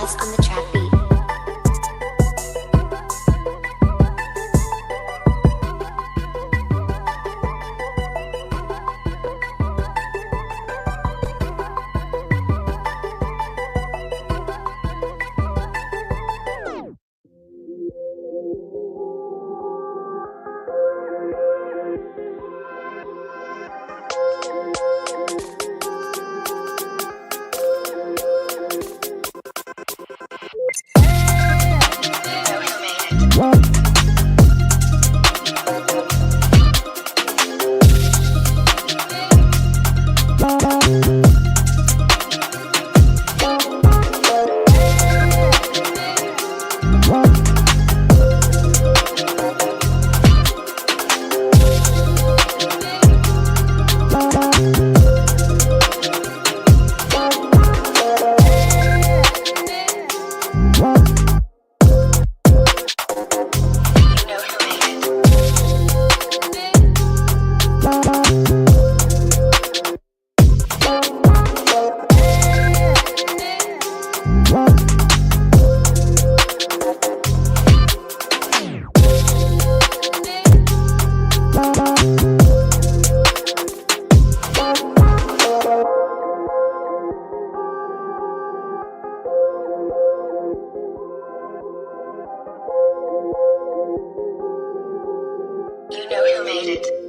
Jazz on the track beat. You know who made it.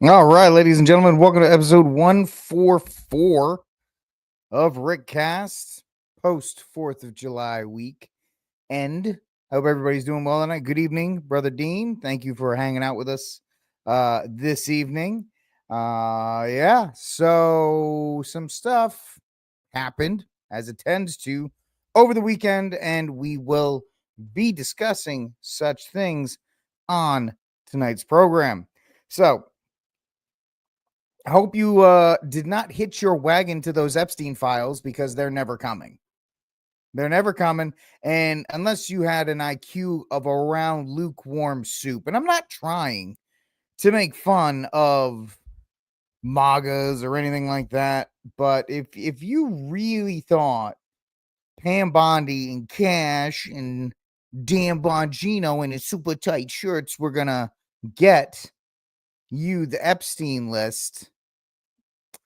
All right, ladies and gentlemen, welcome to episode 144 of RickCast, post 4th of July week. And hope everybody's doing well tonight. Good evening, Brother Dean. Thank you for hanging out with us this evening. So some stuff happened as it tends to over the weekend, and we will be discussing such things on tonight's program. So, I hope you did not hitch your wagon to those Epstein files because they're never coming. They're never coming. And unless you had an IQ of around lukewarm soup, and I'm not trying to make fun of MAGAs or anything like that, but if you really thought Pam Bondi and Cash and Dan Bongino in his super tight shirts were going to get you the Epstein list,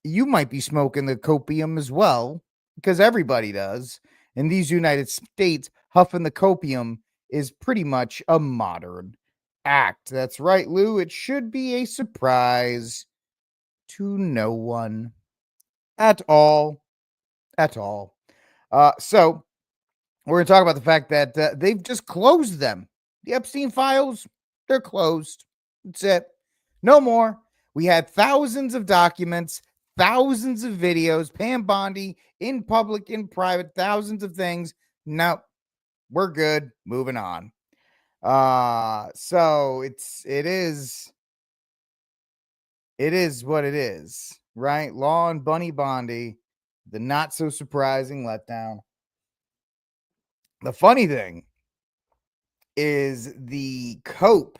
you might be smoking the copium as well, because everybody does. In these United States, huffing the copium is pretty much a modern act. That's right, Lou. It should be a surprise to no one at all. At all. So we're going to talk about the fact that they've just closed them. The Epstein files, they're closed. That's it. No more. We had thousands of documents, thousands of videos, Pam Bondi in public, in private, thousands of things. No, we're good. Moving on. So it is what it is, right? Law and Bunny Bondi, the not so surprising letdown. The funny thing is the cope.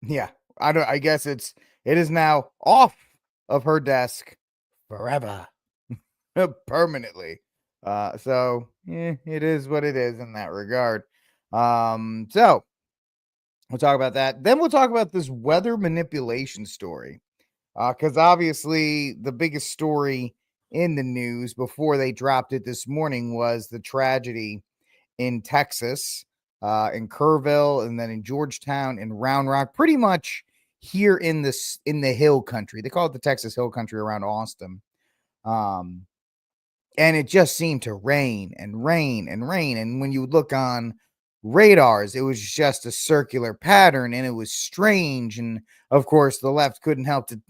Yeah, I guess it is now off of her desk forever. Permanently. It is what it is in that regard. So we'll talk about that. Then we'll talk about this weather manipulation story. Because obviously the biggest story in the news before they dropped it this morning was the tragedy in Texas, in Kerrville, and then in Georgetown and Round Rock, pretty much here in the Hill Country. They call it the Texas Hill Country around Austin. And it just seemed to rain and rain and rain. And when you look on radars, it was just a circular pattern, and it was strange. And of course, the left couldn't help to,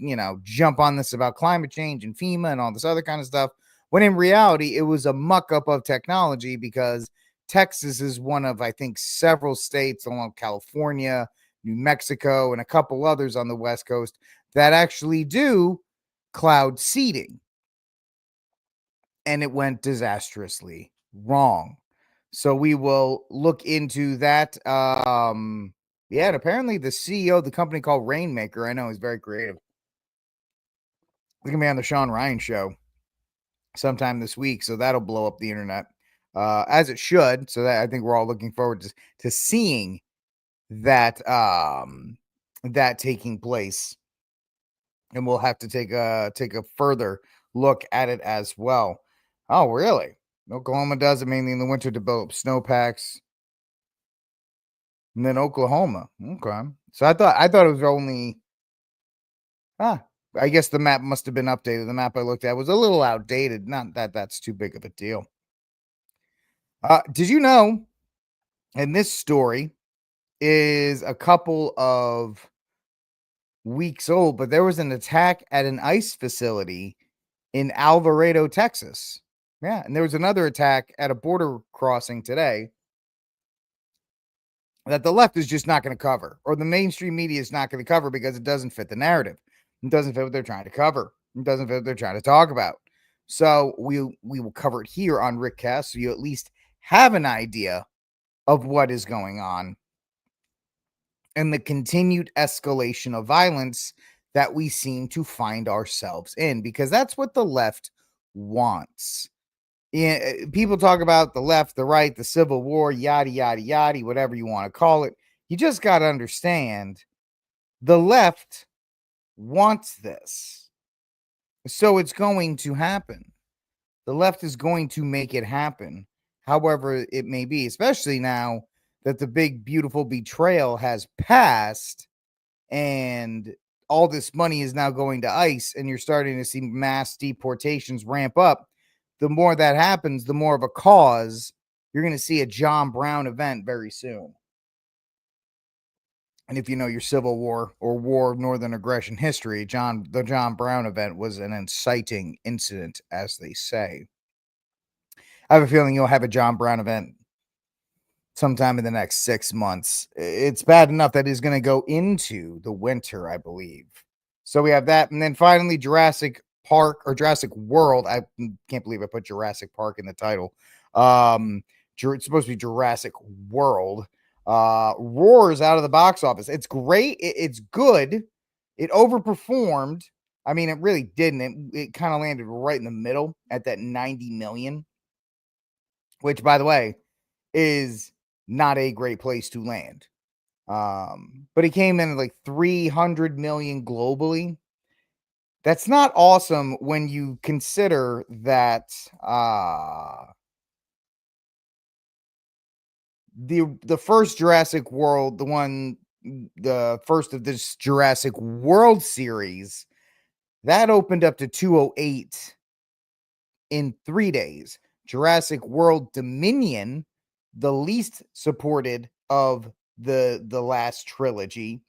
jump on this about climate change and FEMA and all this other kind of stuff, when in reality, it was a muck up of technology, because Texas is one of, I think, several states along California, New Mexico, and a couple others on the West Coast that actually do cloud seeding. And it went disastrously wrong. So we will look into that. And apparently the CEO of the company called Rainmaker, I know, is very creative. We're going to be on the Sean Ryan show sometime this week, so that'll blow up the internet, as it should. So that I think we're all looking forward to seeing that that taking place, and we'll have to take a further look at it as well. Oh, really? Oklahoma does it mainly in the winter to build up snowpacks. And then Oklahoma. Okay. So I thought it was only I guess the map must have been updated. The map I looked at was a little outdated. Not that that's too big of a deal. Did you know? And this story is a couple of weeks old, but there was an attack at an ice facility in Alvarado, Texas. Yeah, and there was another attack at a border crossing today that the left is just not going to cover, or the mainstream media is not going to cover, because it doesn't fit the narrative. It doesn't fit what they're trying to cover. It doesn't fit what they're trying to talk about. So we will cover it here on RickCast, so you at least have an idea of what is going on and the continued escalation of violence that we seem to find ourselves in, because that's what the left wants. Yeah, people talk about the left, the right, the Civil War, yada, yada, yada, whatever you want to call it. You just got to understand the left wants this. So it's going to happen. The left is going to make it happen, however it may be, especially now that the big, beautiful betrayal has passed and all this money is now going to ICE and you're starting to see mass deportations ramp up, the more that happens, the more of a cause you're going to see a John Brown event very soon. And if you know your Civil War or War of Northern Aggression history, the John Brown event was an inciting incident, as they say. I have a feeling you'll have a John Brown event sometime in the next 6 months. It's bad enough that is going to go into the winter, I believe. So we have that. And then finally, Jurassic Park or Jurassic World. I can't believe I put Jurassic Park in the title. It's supposed to be Jurassic World. Roars out of the box office. It's great. It's good. It overperformed. I mean, it really didn't. It kind of landed right in the middle at that 90 million, which, by the way, is not a great place to land. But it came in at like 300 million globally. That's not awesome when you consider that the first Jurassic World, the first of this Jurassic World series, that opened up to 208 in 3 days. Jurassic World Dominion, the least supported of the last trilogy,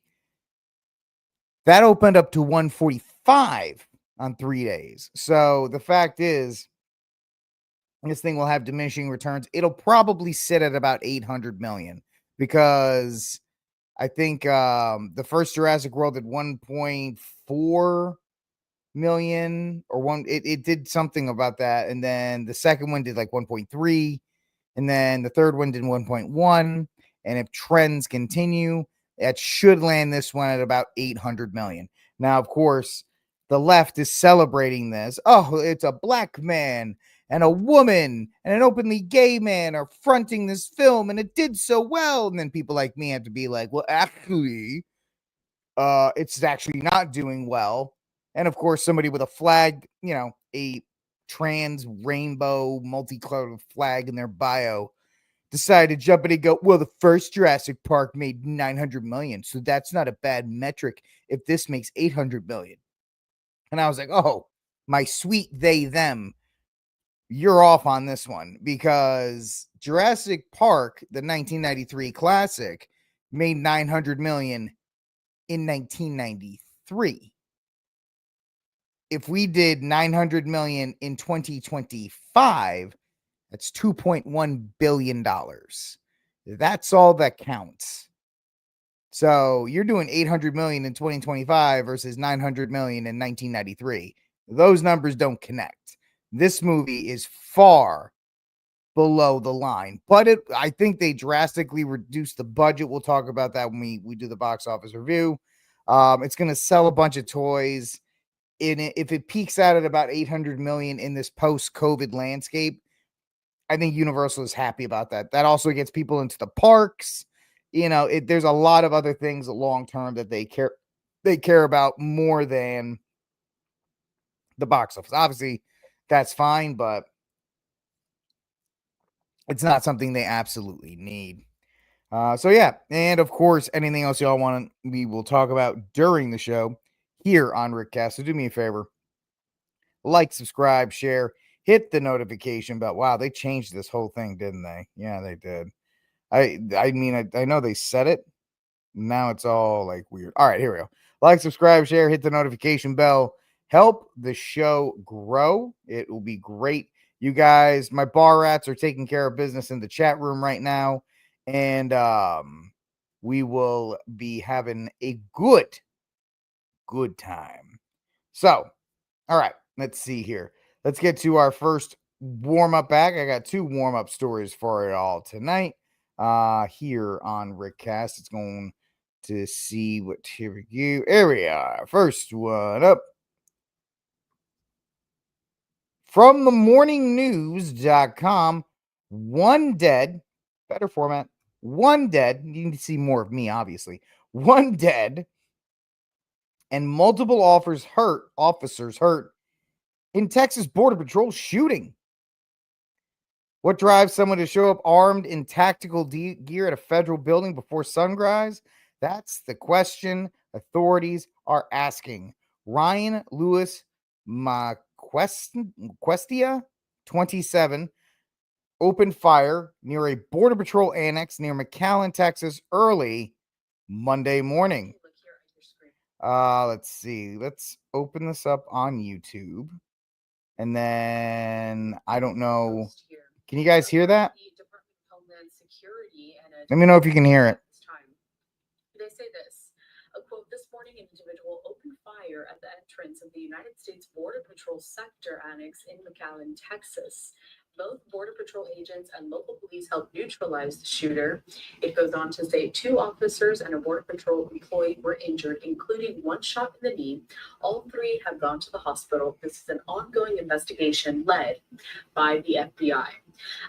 that opened up to 145 on 3 days. So the fact is, this thing will have diminishing returns. It'll probably sit at about 800 million because I think the first Jurassic World did 1.4 million or it did something about that, and then the second one did like 1.3, and then the third one did 1.1, and if trends continue, that should land this one at about 800 million. Now, of course, the left is celebrating this. Oh, it's a black man and a woman and an openly gay man are fronting this film, and it did so well. And then people like me have to be like, well, actually, it's actually not doing well. And of course, somebody with a flag, a trans rainbow multicolored flag in their bio decided to jump in and go, well, the first Jurassic Park made 900 million. So that's not a bad metric if this makes 800 million. And I was like, oh, my sweet they, them, you're off on this one, because Jurassic Park, the 1993 classic, made 900 million in 1993. If we did 900 million in 2025, that's $2.1 billion. That's all that counts. So you're doing 800 million in 2025 versus 900 million in 1993. Those numbers don't connect. This movie is far below the line, but I think they drastically reduced the budget. We'll talk about that when we do the box office review. It's going to sell a bunch of toys. If it peaks out at about 800 million in this post-COVID landscape, I think Universal is happy about that. That also gets people into the parks. There's a lot of other things long term that they care about more than the box office. Obviously, that's fine, but it's not something they absolutely need. So yeah, and of course, anything else y'all want, we will talk about during the show here on RickCast. So do me a favor, like, subscribe, share, hit the notification bell. Wow, they changed this whole thing, didn't they? Yeah, they did. I mean, I know they said it. Now it's all like weird. All right, here we go. Like, subscribe, share, hit the notification bell. Help the show grow. It will be great. You guys, my bar rats are taking care of business in the chat room right now. And we will be having a good time. So, all right, let's see here. Let's get to our first warm-up back. I got 2 warm-up stories for it all tonight. Here on RickCast. It's going to see what here we are. First one up from the morningnews.com. One dead, better format. One dead. You need to see more of me, obviously. One dead and multiple officers hurt in Texas Border Patrol shooting. What drives someone to show up armed in tactical gear at a federal building before sunrise? That's the question Authorities are asking Ryan Lewis Questia, 27, opened fire near a Border Patrol annex near McAllen, Texas, early Monday morning. Let's see. Let's open this up on YouTube. And then I don't know. Can you guys hear that? Let me know if you can hear it. They say this. A quote, this morning, an individual opened fire at the entrance of the United States Border Patrol sector annex in McAllen, Texas. Both Border Patrol agents and local police helped neutralize the shooter. It goes on to say 2 officers and a Border Patrol employee were injured, including 1 shot in the knee. All 3 have gone to the hospital. This is an ongoing investigation led by the FBI.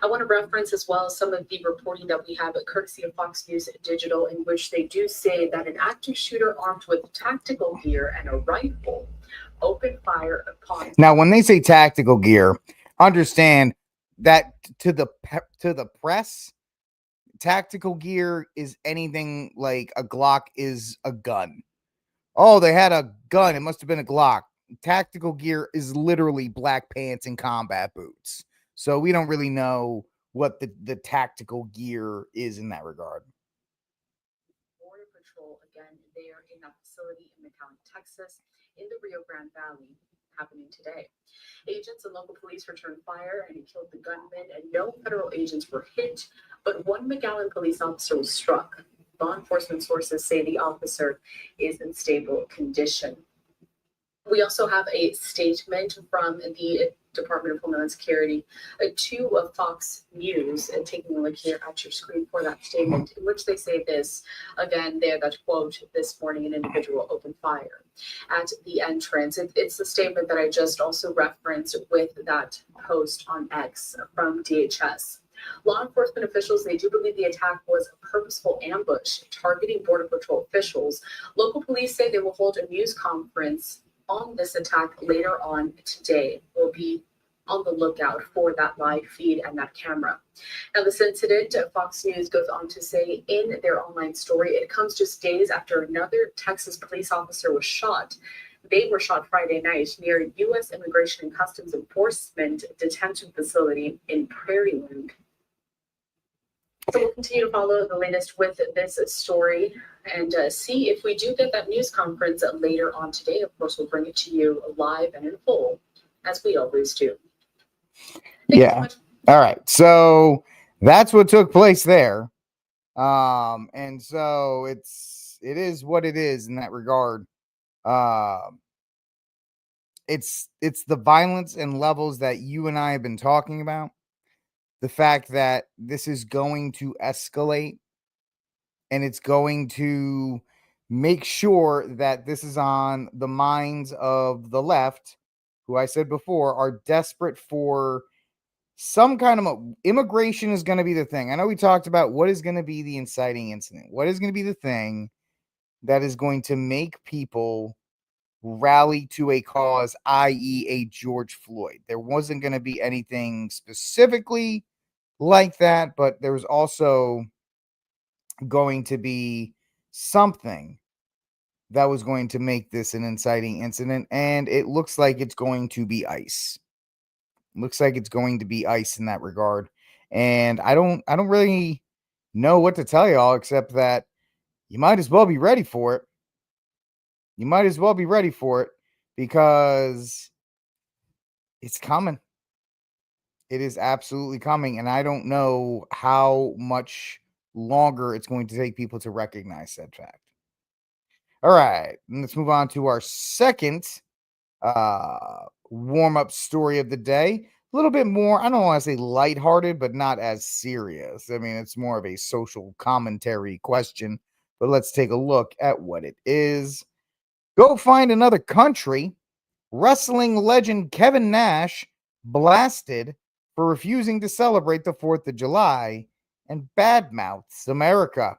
I want to reference as well some of the reporting that we have at courtesy of Fox News Digital, in which they do say that an active shooter armed with tactical gear and a rifle opened fire upon. Now, when they say tactical gear, understand that to the press, tactical gear is anything like a Glock is a gun. Oh, they had a gun. It must have been a Glock. Tactical gear is literally black pants and combat boots. So we don't really know what the tactical gear is in that regard. Border Patrol, again, there in that facility in McAllen, Texas, in the Rio Grande Valley, happening today. Agents and local police returned fire and it killed the gunman, and no federal agents were hit, but 1 McAllen police officer was struck. Law enforcement sources say the officer is in stable condition. We also have a statement from the Department of Homeland Security to Fox News, and taking a look here at your screen for that statement, in which they say this again there, that quote, this morning an individual opened fire at the entrance. It's the statement that I just also referenced with that post on X from DHS. Law enforcement officials, they do believe the attack was a purposeful ambush targeting Border Patrol officials. Local police say they will hold a news conference on this attack later on today. We'll be on the lookout for that live feed and that camera. Now, this incident, Fox News goes on to say in their online story, it comes just days after another Texas police officer was shot. They were shot Friday night near U.S. Immigration and Customs Enforcement detention facility in Prairieland. So we'll continue to follow the latest with this story and see if we do get that news conference later on today. Of course, we'll bring it to you live and in full, as we always do. Thank you so much. All right. So that's what took place there. And so it is what it is in that regard. It's the violence and levels that you and I have been talking about. The fact that this is going to escalate and it's going to make sure that this is on the minds of the left, who I said before are desperate for some kind of immigration is going to be the thing. I know we talked about what is going to be the inciting incident. What is going to be the thing that is going to make people rally to a cause, i.e. a George Floyd. There wasn't going to be anything specifically like that, but there was also going to be something that was going to make this an inciting incident, and it looks like it's going to be ICE. Looks like it's going to be ICE in that regard. And I don't really know what to tell y'all except that you might as well be ready for it. You might as well be ready for it because it's coming. It is absolutely coming. And I don't know how much longer it's going to take people to recognize said fact. All right. Let's move on to our second warm-up story of the day. A little bit more, I don't want to say lighthearted, but not as serious. I mean, it's more of a social commentary question. But let's take a look at what it is. Go find another country. Wrestling legend Kevin Nash blasted for refusing to celebrate the 4th of July and badmouths America.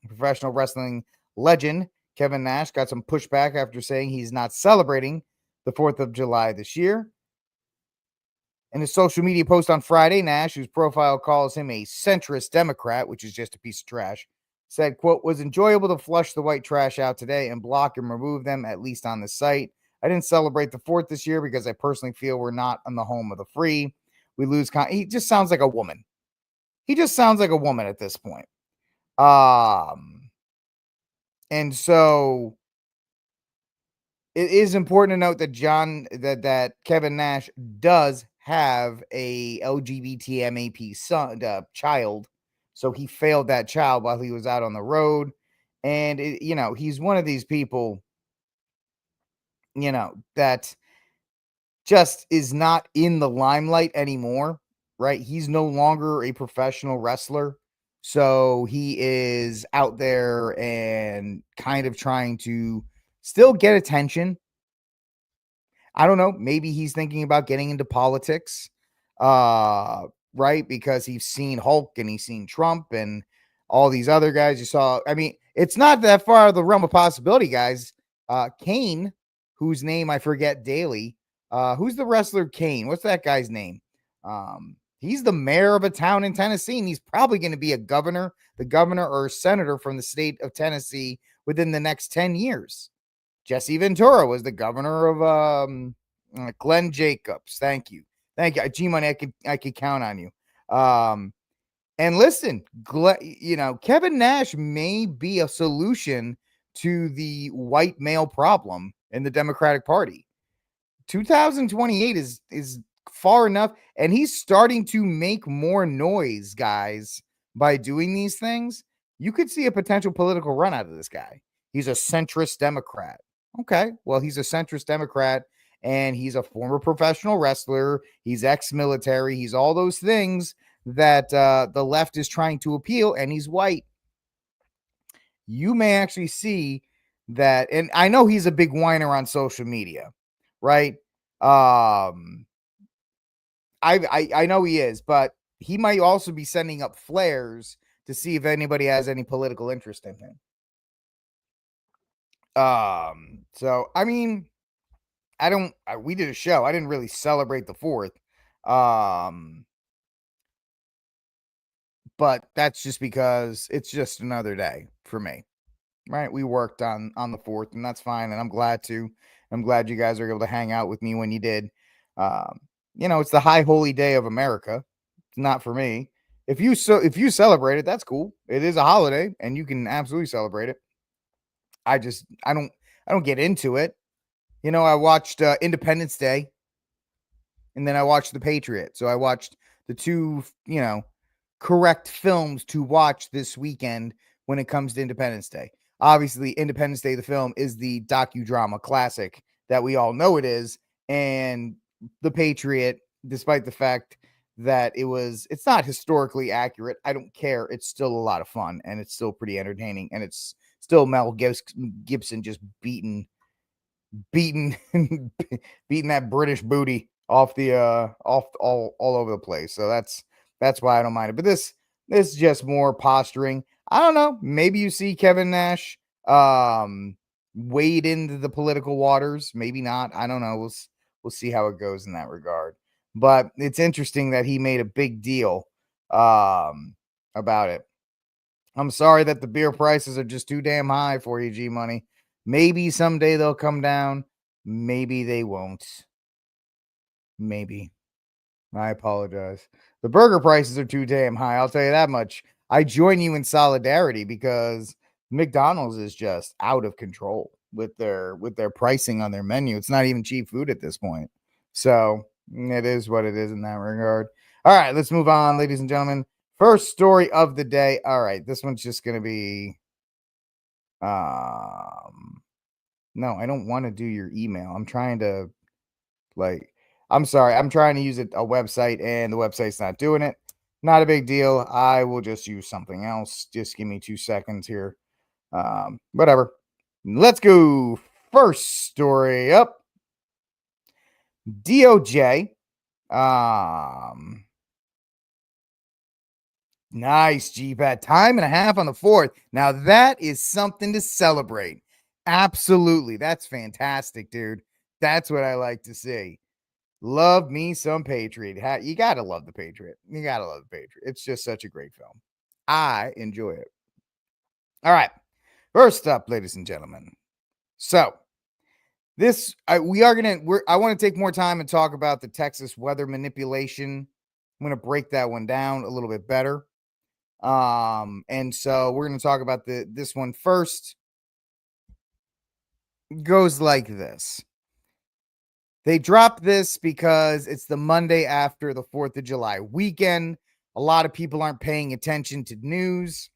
Professional wrestling legend Kevin Nash got some pushback after saying he's not celebrating the 4th of July this year. In his social media post on Friday, Nash, whose profile calls him a centrist Democrat, which is just a piece of trash, said, quote, was enjoyable to flush the white trash out today and block and remove them, at least on the site. I didn't celebrate the 4th this year because I personally feel we're not on the home of the free. We lose. He just sounds like a woman. He just sounds like a woman at this point. And so it is important to note that that Kevin Nash does have a LGBTMAP son, child. So he failed that child while he was out on the road. And, he's one of these people, that just is not in the limelight anymore, right? He's no longer a professional wrestler. So he is out there and kind of trying to still get attention. I don't know. Maybe he's thinking about getting into politics, right? Because he's seen Hulk and he's seen Trump and all these other guys you saw. I mean, it's not that far out of the realm of possibility, guys. Kane, whose name I forget daily. Who's the wrestler Kane? What's that guy's name? He's the mayor of a town in Tennessee, and he's probably going to be the governor or senator from the state of Tennessee within the next 10 years. Jesse Ventura was the governor of Glenn Jacobs. Thank you. G-Money, I could count on you. And listen, Kevin Nash may be a solution to the white male problem in the Democratic Party. 2028 is far enough, and he's starting to make more noise, guys, by doing these things. You could see a potential political run out of this guy. He's a centrist Democrat. Okay, well, he's a centrist Democrat, and he's a former professional wrestler. He's ex-military. He's all those things that the left is trying to appeal, and he's white. You may actually see that, and I know he's a big whiner on social media, right? I know he is, but he might also be sending up flares to see if anybody has any political interest in him. So I mean, we did a show. I didn't really celebrate the 4th. But that's just because it's just another day for me. Right? We worked on the 4th, and that's fine, and I'm glad to. I'm glad you guys are able to hang out with me when you did. It's the high holy day of America. It's not for me. If you celebrate it, that's cool. It is a holiday, and you can absolutely celebrate it. I don't get into it. I watched Independence Day, and then I watched The Patriot. So I watched the two, correct films to watch this weekend when it comes to Independence Day. Obviously, Independence Day, the film, is the docudrama classic that we all know it is. And The Patriot, despite the fact that it's not historically accurate, I don't care. It's still a lot of fun, and it's still pretty entertaining, and it's still Mel Gibson just beating that British booty off all over the place. So that's why I don't mind it. But this is just more posturing. I don't know. Maybe you see Kevin Nash wade into the political waters. Maybe not. I don't know. We'll see how it goes in that regard. But it's interesting that he made a big deal about it. I'm sorry that the beer prices are just too damn high for you, G Money. Maybe someday they'll come down. Maybe they won't. Maybe. I apologize. The burger prices are too damn high. I'll tell you that much. I join you in solidarity because McDonald's is just out of control with their pricing on their menu. It's not even cheap food at this point. So it is what it is in that regard. All right, let's move on, ladies and gentlemen. First story of the day. All right, this one's just going to be no, I don't want to do your email. I'm trying to I'm sorry. I'm trying to use a website and the website's not doing it. Not a big deal. I will just use something else. Just give me 2 seconds here. Whatever. Let's go. First story up. DOJ. Nice, G-Pat. Time and a half on the 4th. Now that is something to celebrate. Absolutely. That's fantastic, dude. That's what I like to see. Love me some Patriot. You got to love The Patriot. You got to love The Patriot. It's just such a great film. I enjoy it. All right. First up, ladies and gentlemen. So this I want to take more time and talk about the Texas weather manipulation. I'm going to break that one down a little bit better. And so we're going to talk about this one first. It goes like this. They dropped this because it's the Monday after the 4th of July weekend. A lot of people aren't paying attention to news.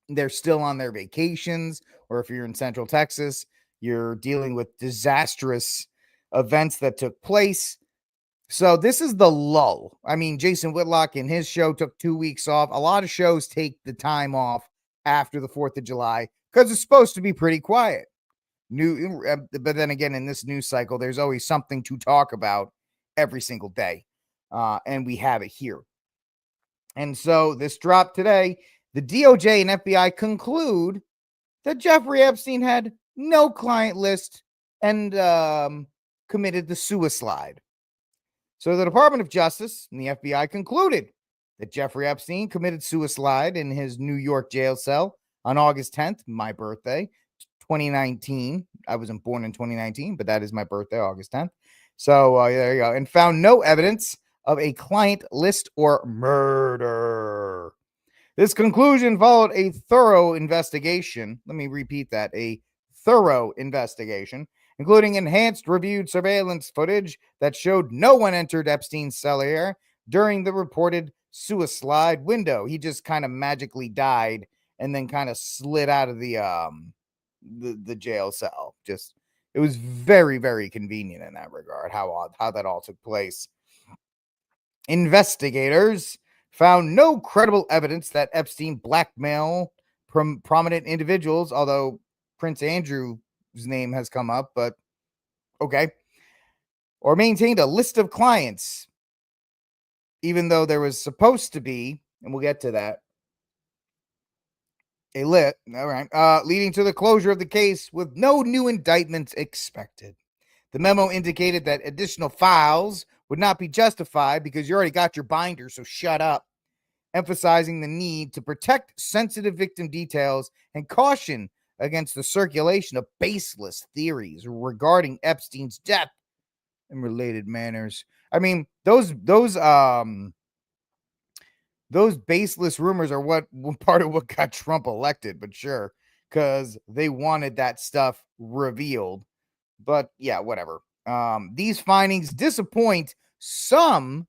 They're still on their vacations, or if you're in Central Texas, you're dealing with disastrous events that took place. So this is the lull. I mean, Jason Whitlock in his show took 2 weeks off. A lot of shows take the time off after the 4th of July because it's supposed to be pretty quiet. But then again, in this news cycle, there's always something to talk about every single day. And we have it here. And so this dropped today. The DOJ and FBI conclude that Jeffrey Epstein had no client list and committed the suicide. So the Department of Justice and the FBI concluded that Jeffrey Epstein committed suicide in his New York jail cell on August 10th, my birthday, 2019. I wasn't born in 2019, but that is my birthday, August 10th. So there you go. And found no evidence of a client list or murder. This conclusion followed a thorough investigation. Let me repeat that. A thorough investigation, including enhanced reviewed surveillance footage that showed no one entered Epstein's cell area during the reported suicide window. He just kind of magically died and then kind of slid out of the jail cell. Just, it was very, very convenient in that regard, how that all took place. Investigators found no credible evidence that Epstein blackmailed prominent individuals, although Prince Andrew's name has come up, but okay. Or maintained a list of clients, even though there was supposed to be, and we'll get to that, all right, leading to the closure of the case with no new indictments expected. The memo indicated that additional files would not be justified because you already got your binder, so shut up, emphasizing the need to protect sensitive victim details and caution against the circulation of baseless theories regarding Epstein's death and related manners. I mean, those baseless rumors are what part of what got Trump elected, but sure, because they wanted that stuff revealed. But yeah, whatever. These findings disappoint some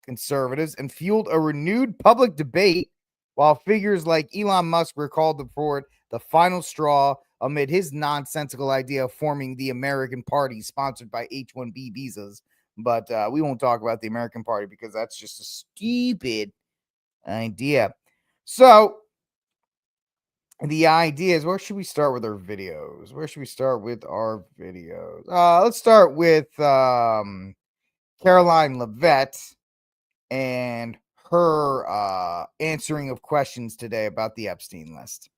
conservatives and fueled a renewed public debate, while figures like Elon Musk were called for it the final straw amid his nonsensical idea of forming the American Party sponsored by H-1B visas. But we won't talk about the American Party because that's just a stupid idea. So the idea is, where should we start with our videos? Let's start with Caroline Leavitt and her answering of questions today about the Epstein list.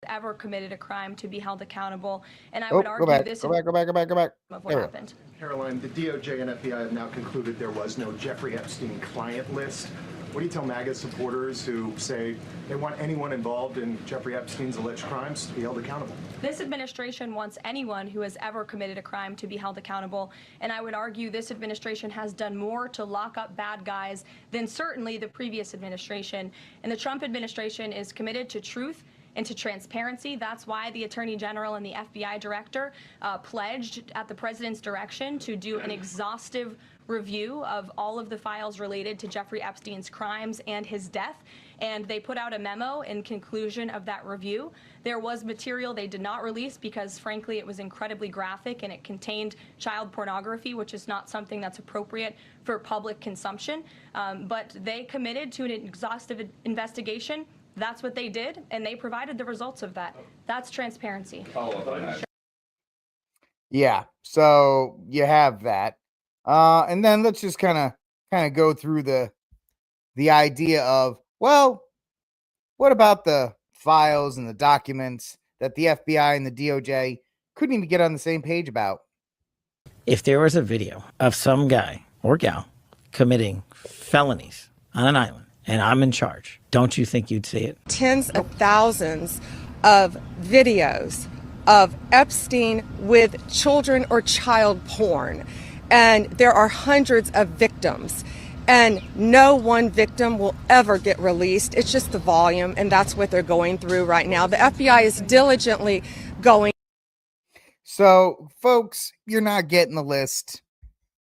Ever committed a crime to be held accountable, and I would argue this go back. Of what happened. Caroline, the DOJ and FBI have now concluded there was no Jeffrey Epstein client list. What do you tell MAGA supporters who say they want anyone involved in Jeffrey Epstein's alleged crimes to be held accountable? This administration wants anyone who has ever committed a crime to be held accountable, and I would argue this administration has done more to lock up bad guys than certainly the previous administration. And the Trump administration is committed to truth and to transparency. That's why the Attorney General and the FBI Director pledged at the President's direction to do an exhaustive review of all of the files related to Jeffrey Epstein's crimes and his death. And they put out a memo in conclusion of that review. There was material they did not release because, frankly, it was incredibly graphic and it contained child pornography, which is not something that's appropriate for public consumption. But they committed to an exhaustive investigation. That's what they did, and they provided the results of that. That's transparency. Yeah, so you have that. And then let's just kind of go through the idea of, well, what about the files and the documents that the FBI and the DOJ couldn't even get on the same page about? If there was a video of some guy or gal committing felonies on an island and I'm in charge, don't you think you'd see it? Tens of thousands of videos of Epstein with children or child porn. And there are hundreds of victims. And no one victim will ever get released. It's just the volume, and that's what they're going through right now. The FBI is diligently going. So, folks, you're not getting the list.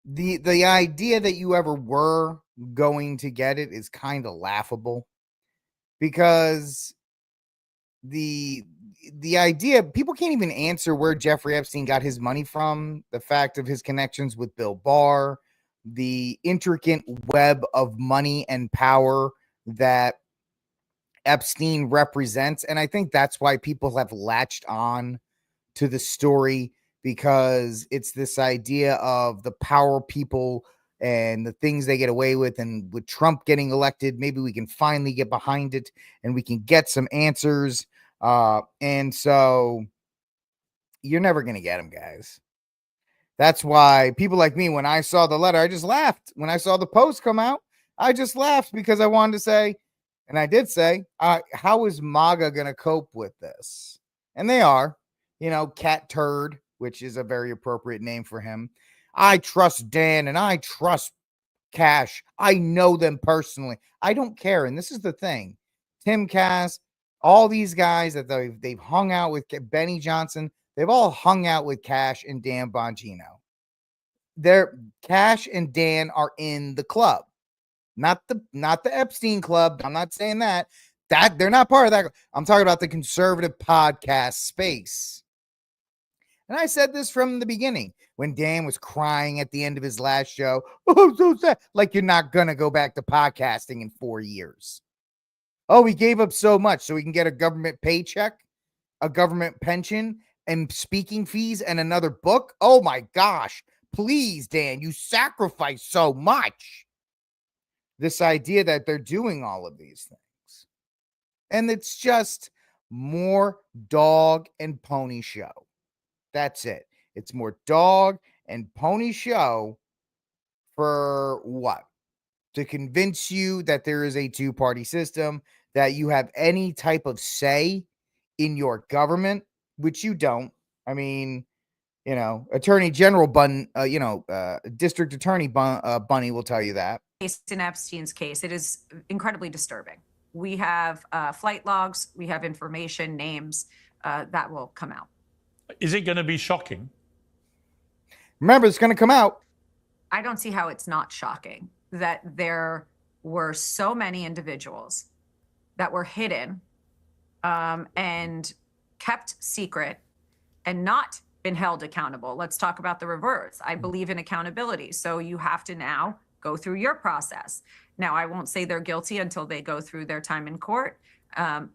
The idea that you ever were going to get it is kind of laughable, because the idea, people can't even answer where Jeffrey Epstein got his money from, the fact of his connections with Bill Barr, the intricate web of money and power that Epstein represents. And I think that's why people have latched on to the story, because it's this idea of the power people and the things they get away with. And with Trump getting elected, maybe we can finally get behind it and we can get some answers. And so you're never going to get them, guys. That's why people like me, when I saw the letter, I just laughed. When I saw the post come out, I just laughed, because I wanted to say, and I did say, how is MAGA going to cope with this? And they are, Cat Turd, which is a very appropriate name for him. I trust Dan and I trust Cash. I know them personally. I don't care. And this is the thing. Tim Cass, all these guys that they've hung out with, Benny Johnson, they've all hung out with Cash and Dan Bongino. Cash and Dan are in the club, not the Epstein club. I'm not saying that they're not part of that. I'm talking about the conservative podcast space. And I said this from the beginning when Dan was crying at the end of his last show. Oh, so sad. Like, you're not going to go back to podcasting in 4 years. Oh, he gave up so much so he can get a government paycheck, a government pension, and speaking fees, and another book. Oh my gosh. Please, Dan, you sacrifice so much. This idea that they're doing all of these things. And it's just more dog and pony show. That's it. It's more dog and pony show for what? To convince you that there is a two-party system, that you have any type of say in your government, which you don't. I mean, Attorney General District Attorney Bunny will tell you that. In Epstein's case, it is incredibly disturbing. We have flight logs, we have information, names that will come out. Is it going to be shocking? Remember, it's going to come out. I don't see how it's not shocking that there were so many individuals that were hidden and kept secret and not been held accountable. Let's talk about the reverse. I believe in accountability. So you have to now go through your process. Now, I won't say they're guilty until they go through their time in court.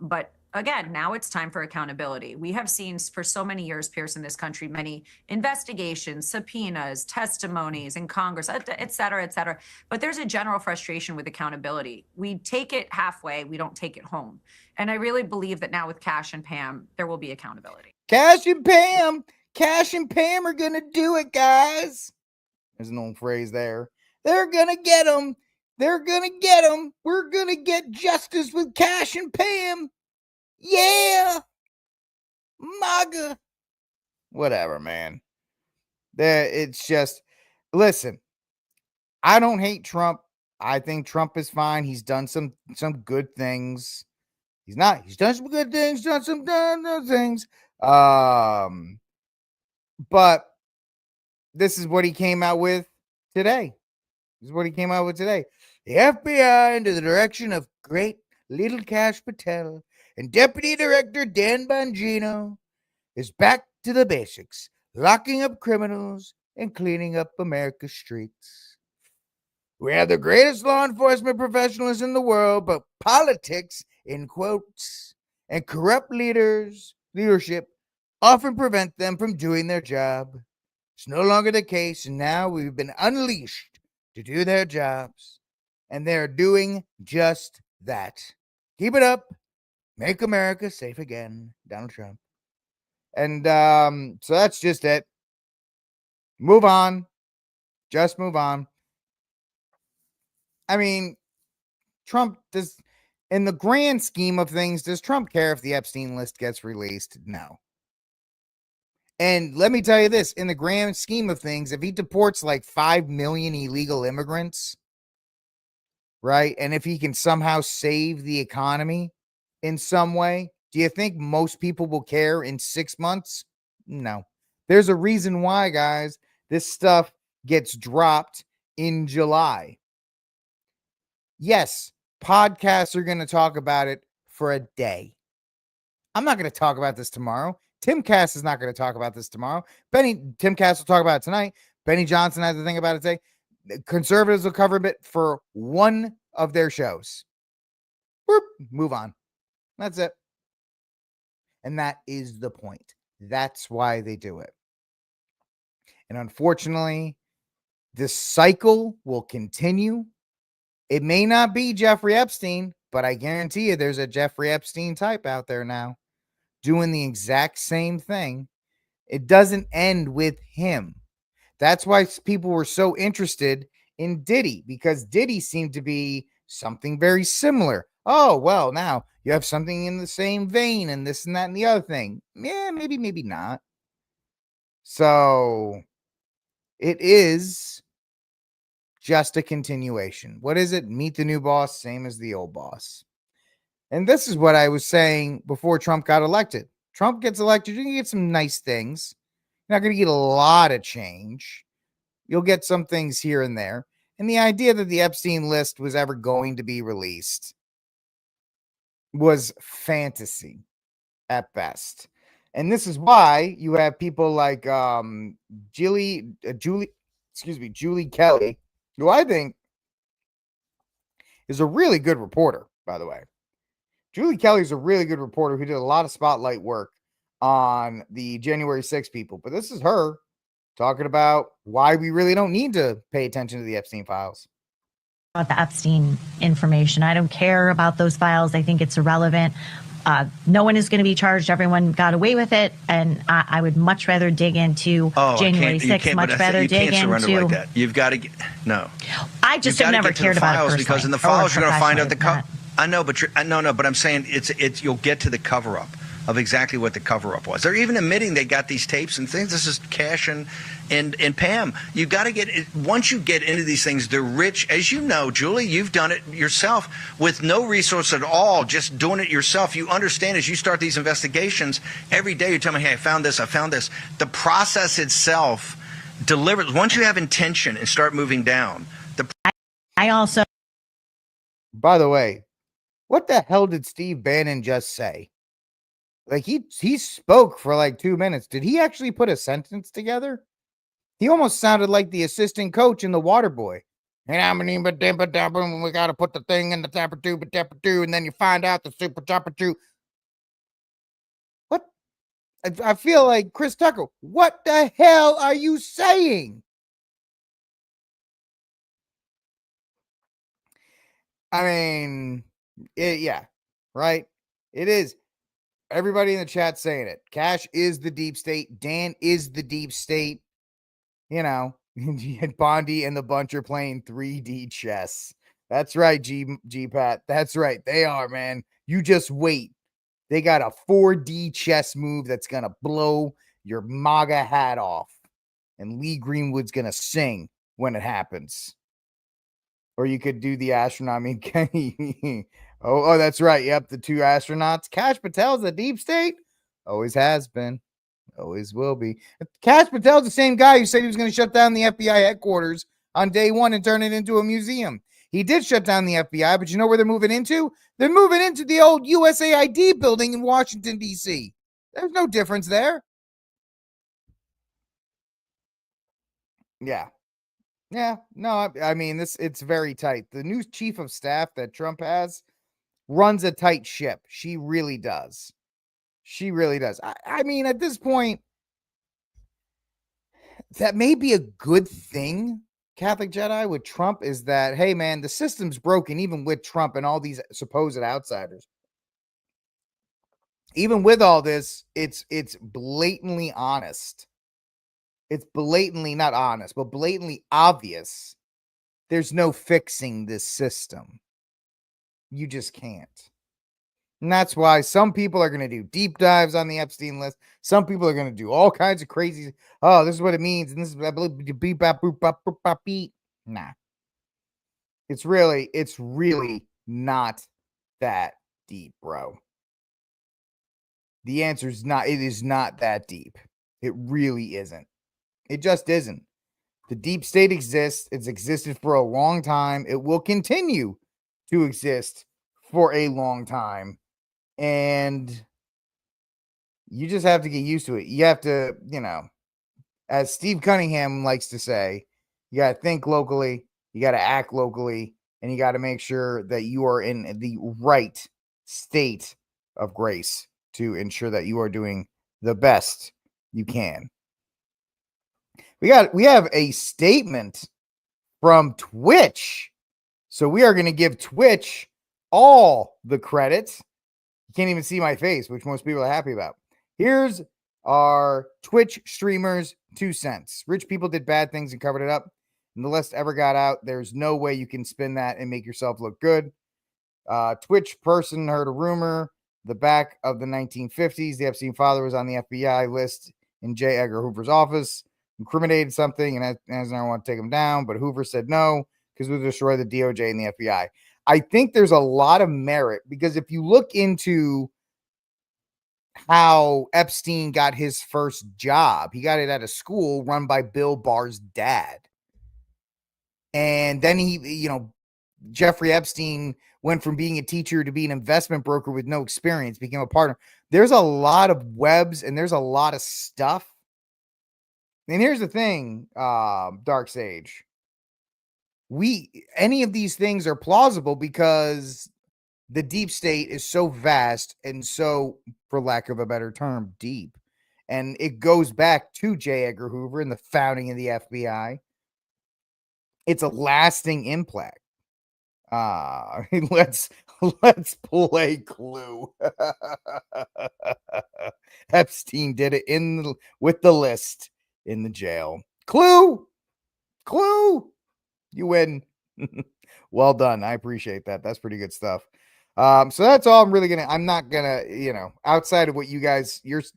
But again, now it's time for accountability. We have seen for so many years, Pierce, in this country, many investigations, subpoenas, testimonies in Congress, et cetera, et cetera. But there's a general frustration with accountability. We take it halfway, we don't take it home. And I really believe that now with Cash and Pam, there will be accountability. Cash and Pam are going to do it, guys. There's an old phrase there. They're going to get them. They're going to get them. We're going to get justice with Cash and Pam. Yeah. MAGA. Whatever, man. It's just, listen, I don't hate Trump. I think Trump is fine. He's done some good things. He's done some good things, done some things. But this is what he came out with today. The FBI, under the direction of great little Cash Patel and Deputy Director Dan Bongino, is back to the basics, locking up criminals and cleaning up America's streets. We have the greatest law enforcement professionals in the world, but politics, in quotes, and corrupt leadership often prevent them from doing their job. It's no longer the case, and now we've been unleashed to do their jobs, and they're doing just that. Keep it up. Make America safe again, Donald Trump. And so that's just it. Move on. Just move on. I mean, Trump does. In the grand scheme of things, does Trump care if the Epstein list gets released? No. And let me tell you this, in the grand scheme of things, if he deports like 5 million illegal immigrants, right? And if he can somehow save the economy in some way, do you think most people will care in 6 months? No. There's a reason why, guys, this stuff gets dropped in July. Yes, podcasts are going to talk about it for a day. I'm not going to talk about this tomorrow. Tim Cass is not going to talk about this tomorrow. Tim Cass will talk about it tonight. Benny Johnson has to think about it today. Conservatives will cover it for one of their shows. Boop, move on. That's it. And that is the point. That's why they do it. And unfortunately, this cycle will continue. It may not be Jeffrey Epstein, but I guarantee you there's a Jeffrey Epstein type out there now doing the exact same thing. It doesn't end with him. That's why people were so interested in Diddy, because Diddy seemed to be something very similar. Oh, well, now you have something in the same vein and this and that and the other thing. Yeah, maybe not. So it is just a continuation. What is it? Meet the new boss, same as the old boss. And this is what I was saying before Trump got elected. Trump gets elected, you're going to get some nice things. You're not going to get a lot of change. You'll get some things here and there. And the idea that the Epstein list was ever going to be released was fantasy at best. And this is why you have people like Julie Kelly, who I think is a really good reporter, by the way. Julie Kelly is a really good reporter who did a lot of spotlight work on the January 6th people. But this is her talking about why we really don't need to pay attention to the Epstein files. About the Epstein information. I don't care about those files. I think it's irrelevant. No one is going to be charged. Everyone got away with it. And I would much rather dig into January 6th. Much rather dig into. Like that. You've got to get, no. I just have never cared about it personally. Because in the files, you're going to find out the I know, but but I'm saying it's you'll get to the cover up of exactly what the cover up was. They're even admitting they got these tapes and things. This is Cash and Pam. You got to get it. Once you get into these things, they're rich. As you know, Julie, you've done it yourself with no resource at all, just doing it yourself. You understand as you start these investigations, every day you tell me, hey, I found this. The process itself delivers. Once you have intention and start moving down. I also. By the way, what the hell did Steve Bannon just say? Like he spoke for like 2 minutes. Did he actually put a sentence together? He almost sounded like the assistant coach in The Waterboy. And we got to put the thing in the tapper two, and then you find out the super tapper two. What? I feel like Chris Tucker. What the hell are you saying? I mean, yeah, right? It is. Everybody in the chat saying it. Cash is the deep state. Dan is the deep state. You know, Bondi and the bunch are playing 3D chess. That's right, G Pat. That's right. They are, man. You just wait. They got a 4D chess move that's going to blow your MAGA hat off. And Lee Greenwood's going to sing when it happens. Or you could do the astronaut. I mean, Kenny. Oh, that's right. Yep, the two astronauts. Kash Patel's the deep state. Always has been. Always will be. Kash Patel's the same guy who said he was going to shut down the FBI headquarters on day one and turn it into a museum. He did shut down the FBI, but you know where they're moving into? They're moving into the old USAID building in Washington, D.C. There's no difference there. Yeah. Yeah, no, I mean, it's very tight. The new chief of staff that Trump has runs a tight ship. She really does. She really does. I mean, at this point, that may be a good thing, Catholic Jedi, with Trump, is that, hey, man, the system's broken even with Trump and all these supposed outsiders. Even with all this, it's blatantly honest. It's blatantly not honest, but blatantly obvious. There's no fixing this system. You just can't. And that's why some people are going to do deep dives on the Epstein list. Some people are going to do all kinds of crazy. Oh, this is what it means. And this is, I believe, beep, bop, boop, bop, boop, bop, beep. Nah. It's really not that deep, bro. The answer is not, it is not that deep. It really isn't. It just isn't. The deep state exists. It's existed for a long time. It will continue to exist for a long time. And you just have to get used to it. You have to, as Steve Cunningham likes to say, you got to think locally, you got to act locally, and you got to make sure that you are in the right state of grace to ensure that you are doing the best you can. We have a statement from Twitch. So we are going to give Twitch all the credit. You can't even see my face, which most people are happy about. Here's our Twitch streamers 2 cents. Rich people did bad things and covered it up, and the list ever got out. There's no way you can spin that and make yourself look good. Twitch person heard a rumor. The back of the 1950s, the Epstein father was on the FBI list in J. Edgar Hoover's office, incriminated something, and as I want to take him down, but Hoover said no, because we'll destroy the DOJ and the FBI. I think there's a lot of merit, because if you look into how Epstein got his first job, he got it at a school run by Bill Barr's dad. And then Jeffrey Epstein went from being a teacher to being an investment broker with no experience, became a partner. There's a lot of webs and there's a lot of stuff. And here's the thing, Dark Sage. Any of these things are plausible because the deep state is so vast and so, for lack of a better term, deep. And it goes back to J. Edgar Hoover and the founding of the FBI. It's a lasting impact. Let's play Clue. Epstein did it with the list in the jail. Clue. You win. Well done. I appreciate that. That's pretty good stuff. So that's all I'm not gonna, outside of what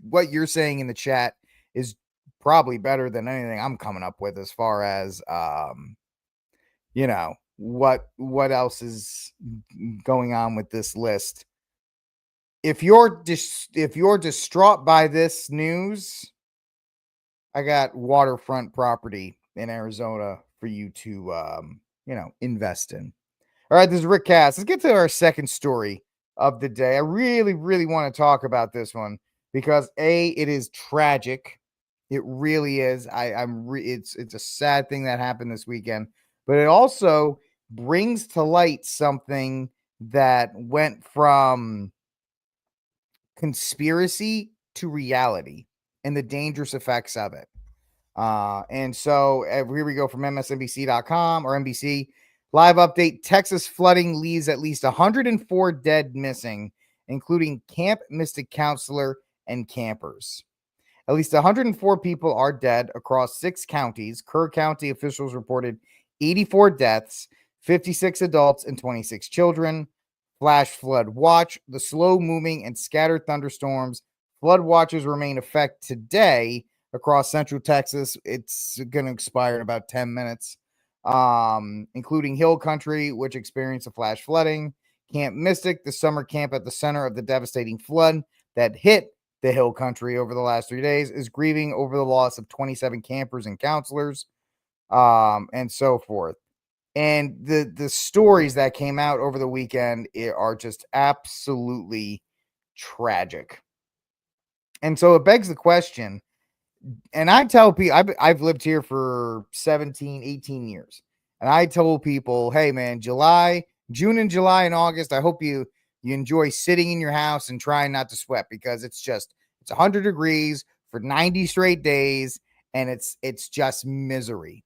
what you're saying in the chat is probably better than anything I'm coming up with as far as, what else is going on with this list. If you're distraught by this news, I got waterfront property in Arizona for you to, invest in. All right, this is RickCast. Let's get to our second story of the day. I really, really want to talk about this one because it is tragic. It really is. It's a sad thing that happened this weekend, but it also brings to light something that went from conspiracy to reality and the dangerous effects of it. And so here we go from MSNBC.com or NBC. Live update: Texas flooding leaves at least 104 dead missing, including Camp Mystic counselor and campers. At least 104 people are dead across 6 counties. Kerr County officials reported 84 deaths, 56 adults and 26 children. Flash flood watch: the slow moving and scattered thunderstorms. Flood watches remain in effect today across central Texas. It's going to expire in about 10 minutes. Including Hill Country, which experienced a flash flooding. Camp Mystic, the summer camp at the center of the devastating flood that hit the Hill Country over the last 3 days, is grieving over the loss of 27 campers and counselors, and so forth. And the stories that came out over the weekend are just absolutely tragic. And so it begs the question, and I tell people, I've lived here for 17, 18 years. And I told people, hey, man, June and July and August, I hope you enjoy sitting in your house and trying not to sweat, because it's 100 degrees for 90 straight days. And it's just misery.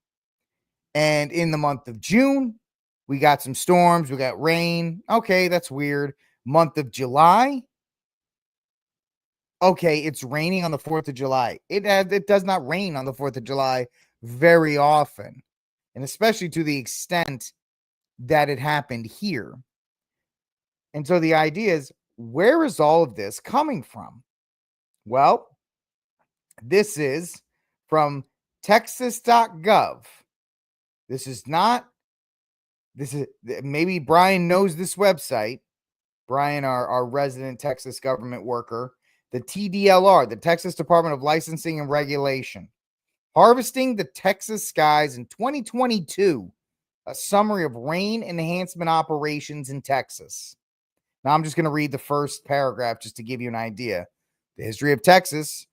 And in the month of June, we got some storms. We got rain. Okay, that's weird. Month of July. Okay, it's raining on the 4th of July. It does not rain on the 4th of July very often, and especially to the extent that it happened here. And so the idea is, where is all of this coming from? Well, this is from texas.gov. This is maybe Brian knows this website. Brian, our resident Texas government worker, the TDLR, the Texas Department of Licensing and Regulation. Harvesting the Texas skies in 2022, a summary of rain enhancement operations in Texas. Now, I'm just going to read the first paragraph just to give you an idea. The history of Texas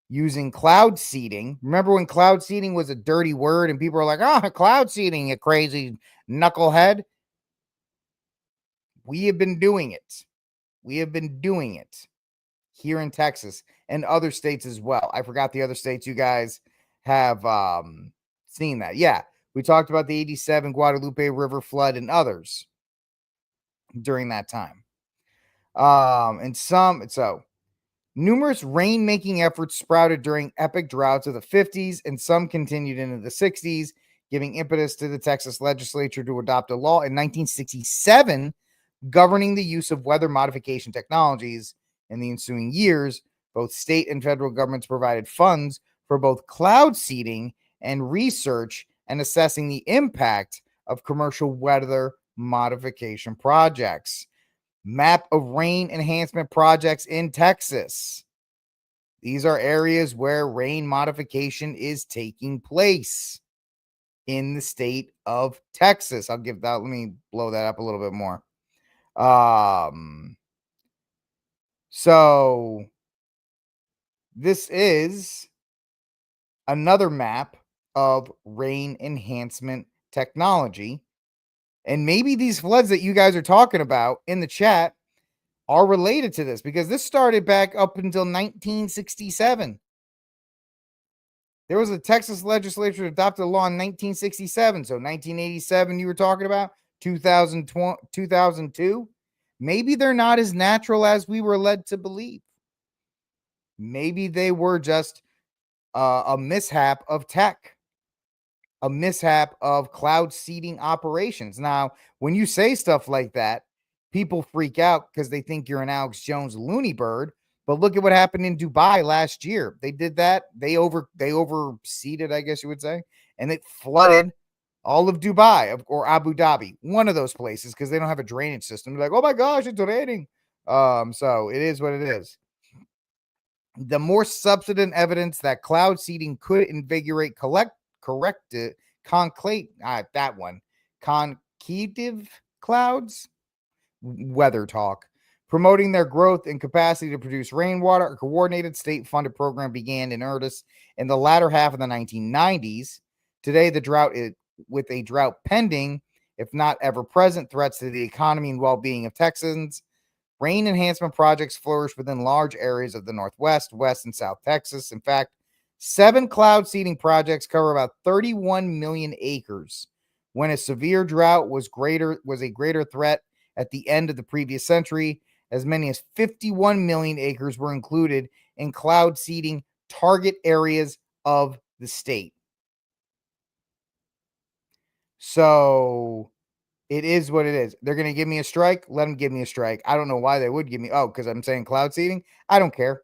using cloud seeding. Remember when cloud seeding was a dirty word and people were like, oh, cloud seeding, you crazy knucklehead? We have been doing it. We have been doing it here in Texas and other states as well. I forgot the other states you guys have seen that. Yeah, we talked about the 87 Guadalupe River flood and others during that time. Numerous rain-making efforts sprouted during epic droughts of the 50s, and some continued into the 60s, giving impetus to the Texas legislature to adopt a law in 1967 governing the use of weather modification technologies. In the ensuing years, both state and federal governments provided funds for both cloud seeding and research and assessing the impact of commercial weather modification projects. Map of rain enhancement projects in Texas. These are areas where rain modification is taking place in the state of Texas. Let me blow that up a little bit more. So this is another map of rain enhancement technology. And maybe these floods that you guys are talking about in the chat are related to this, because this started back up until 1967. There was a Texas legislature that adopted a law in 1967. So 1987 you were talking about, 2002. Maybe they're not as natural as we were led to believe. Maybe they were just a mishap of tech. A mishap of cloud seeding operations. Now, when you say stuff like that, people freak out because they think you're an Alex Jones loony bird. But look at what happened in Dubai last year. They did that. They overseeded, I guess you would say, and it flooded all of Dubai or Abu Dhabi, one of those places, because they don't have a drainage system. They're like, oh my gosh, it's raining. So it is what it is. The more substantive evidence that cloud seeding could invigorate concave clouds, weather talk, promoting their growth and capacity to produce rainwater. A coordinated state-funded program began in earnest in the latter half of the 1990s. Today, with a drought pending, if not ever-present, threats to the economy and well-being of Texans, rain enhancement projects flourish within large areas of the Northwest, West, and South Texas. In fact, 7 cloud seeding projects cover about 31 million acres. When a severe drought was a greater threat at the end of the previous century, as many as 51 million acres were included in cloud seeding target areas of the state. So it is what it is. They're going to give me a strike. Let them give me a strike. I don't know why they would give me. Oh, because I'm saying cloud seeding. I don't care.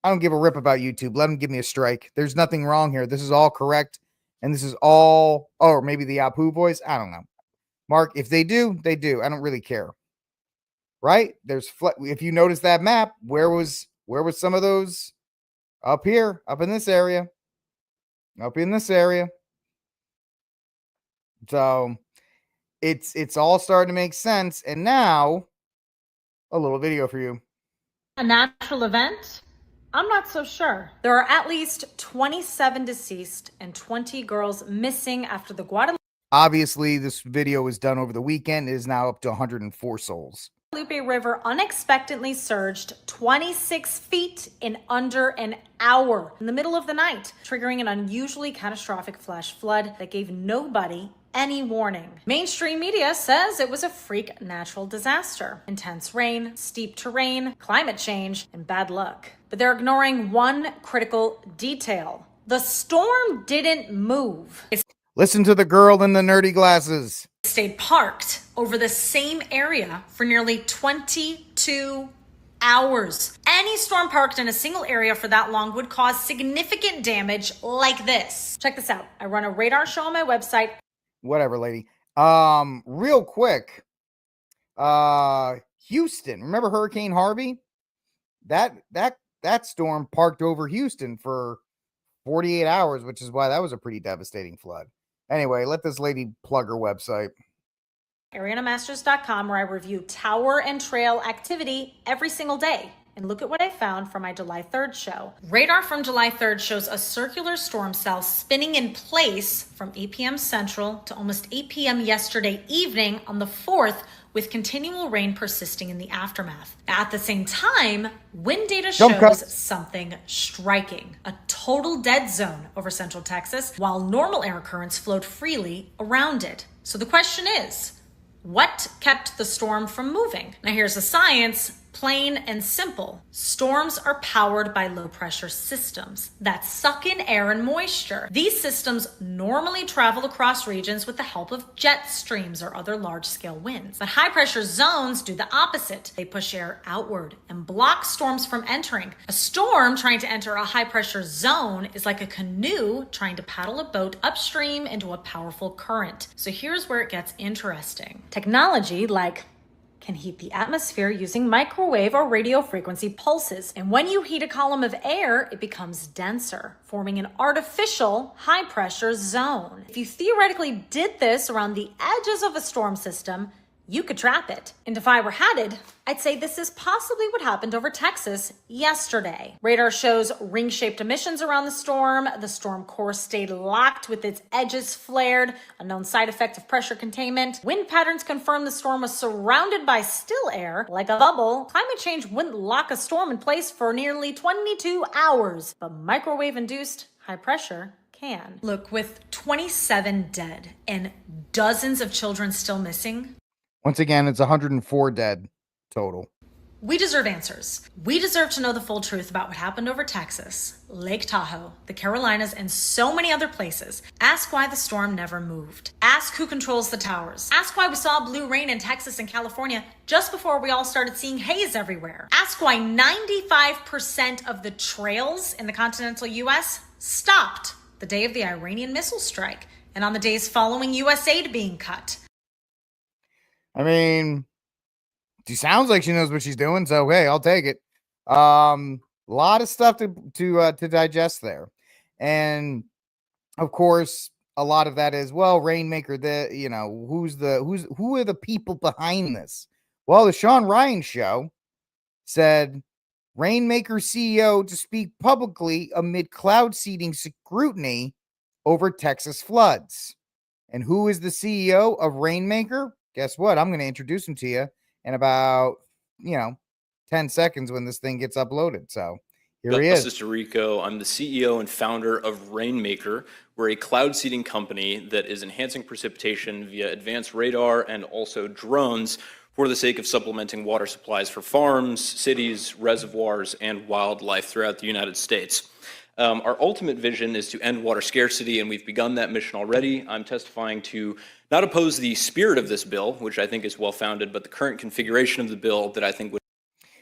I don't give a rip about YouTube. Let them give me a strike. There's nothing wrong here. This is all correct. And this is all, or maybe the Apu voice. I don't know. Mark, if they do, they do. I don't really care. Right? If you notice that map, where was some of those? Up here, up in this area. Up in this area. So it's all starting to make sense. And now a little video for you. A natural event? I'm not so sure. There are at least 27 deceased and 20 girls missing after the Guadalupe Obviously, this video was done over the weekend. It is now up to 104 souls. River unexpectedly surged 26 feet in under an hour in the middle of the night, triggering an unusually catastrophic flash flood that gave nobody any warning. Mainstream media says it was a freak natural disaster. Intense rain, steep terrain, climate change, and bad luck. But they're ignoring one critical detail. The storm didn't move. Listen to the girl in the nerdy glasses. Stayed parked over the same area for nearly 22 hours. Any storm parked in a single area for that long would cause significant damage like this. Check this out. I run a radar show on my website. Whatever, lady. Real quick. Houston. Remember Hurricane Harvey? That storm parked over Houston for 48 hours, which is why that was a pretty devastating flood. Anyway, let this lady plug her website. ArianaMasters.com, where I review tower and trail activity every single day. And look at what I found for my July 3rd show. Radar from July 3rd shows a circular storm cell spinning in place from 8 p.m. Central to almost 8 p.m. yesterday evening on the 4th, with continual rain persisting in the aftermath. At the same time, wind data shows something striking: a total dead zone over central Texas, while normal air currents flowed freely around it. So the question is, what kept the storm from moving? Now here's the science, plain and simple. Storms are powered by low pressure systems that suck in air and moisture. These systems normally travel across regions with the help of jet streams or other large scale winds. But high pressure zones do the opposite. They push air outward and block storms from entering. A storm trying to enter a high pressure zone is like a canoe trying to paddle a boat upstream into a powerful current. So here's where it gets interesting. Technology like can heat the atmosphere using microwave or radio frequency pulses. And when you heat a column of air, it becomes denser, forming an artificial high pressure zone. If you theoretically did this around the edges of a storm system, you could trap it. And if I were headed, I'd say this is possibly what happened over Texas yesterday. Radar shows ring-shaped emissions around the storm. The storm core stayed locked with its edges flared, a known side effect of pressure containment. Wind patterns confirm the storm was surrounded by still air, like a bubble. Climate change wouldn't lock a storm in place for nearly 22 hours, but microwave-induced high pressure can. Look, with 27 dead and dozens of children still missing, once again, it's 104 dead total. we deserve answers. We deserve to know the full truth about what happened over Texas, Lake Tahoe, the Carolinas, and so many other places. Ask why the storm never moved. Ask who controls the towers. Ask why we saw blue rain in Texas and California just before we all started seeing haze everywhere. Ask why 95% of the trails in the continental U.S. stopped the day of the Iranian missile strike and on the days following U.S. aid being cut. I mean, she sounds like she knows what she's doing, so hey, I'll take it. Lot of stuff to digest there, and of course, a lot of that is, well, Rainmaker. Who are the people behind this? Well, the Sean Ryan show said Rainmaker CEO to speak publicly amid cloud seeding scrutiny over Texas floods. And who is the CEO of Rainmaker? Guess what? I'm going to introduce him to you in about, 10 seconds when this thing gets uploaded. So here he is. This is Rico. I'm the CEO and founder of Rainmaker. We're a cloud seeding company that is enhancing precipitation via advanced radar and also drones for the sake of supplementing water supplies for farms, cities, reservoirs, and wildlife throughout the United States. Our ultimate vision is to end water scarcity, and we've begun that mission already. I'm testifying to not oppose the spirit of this bill, which I think is well-founded, but the current configuration of the bill that I think would.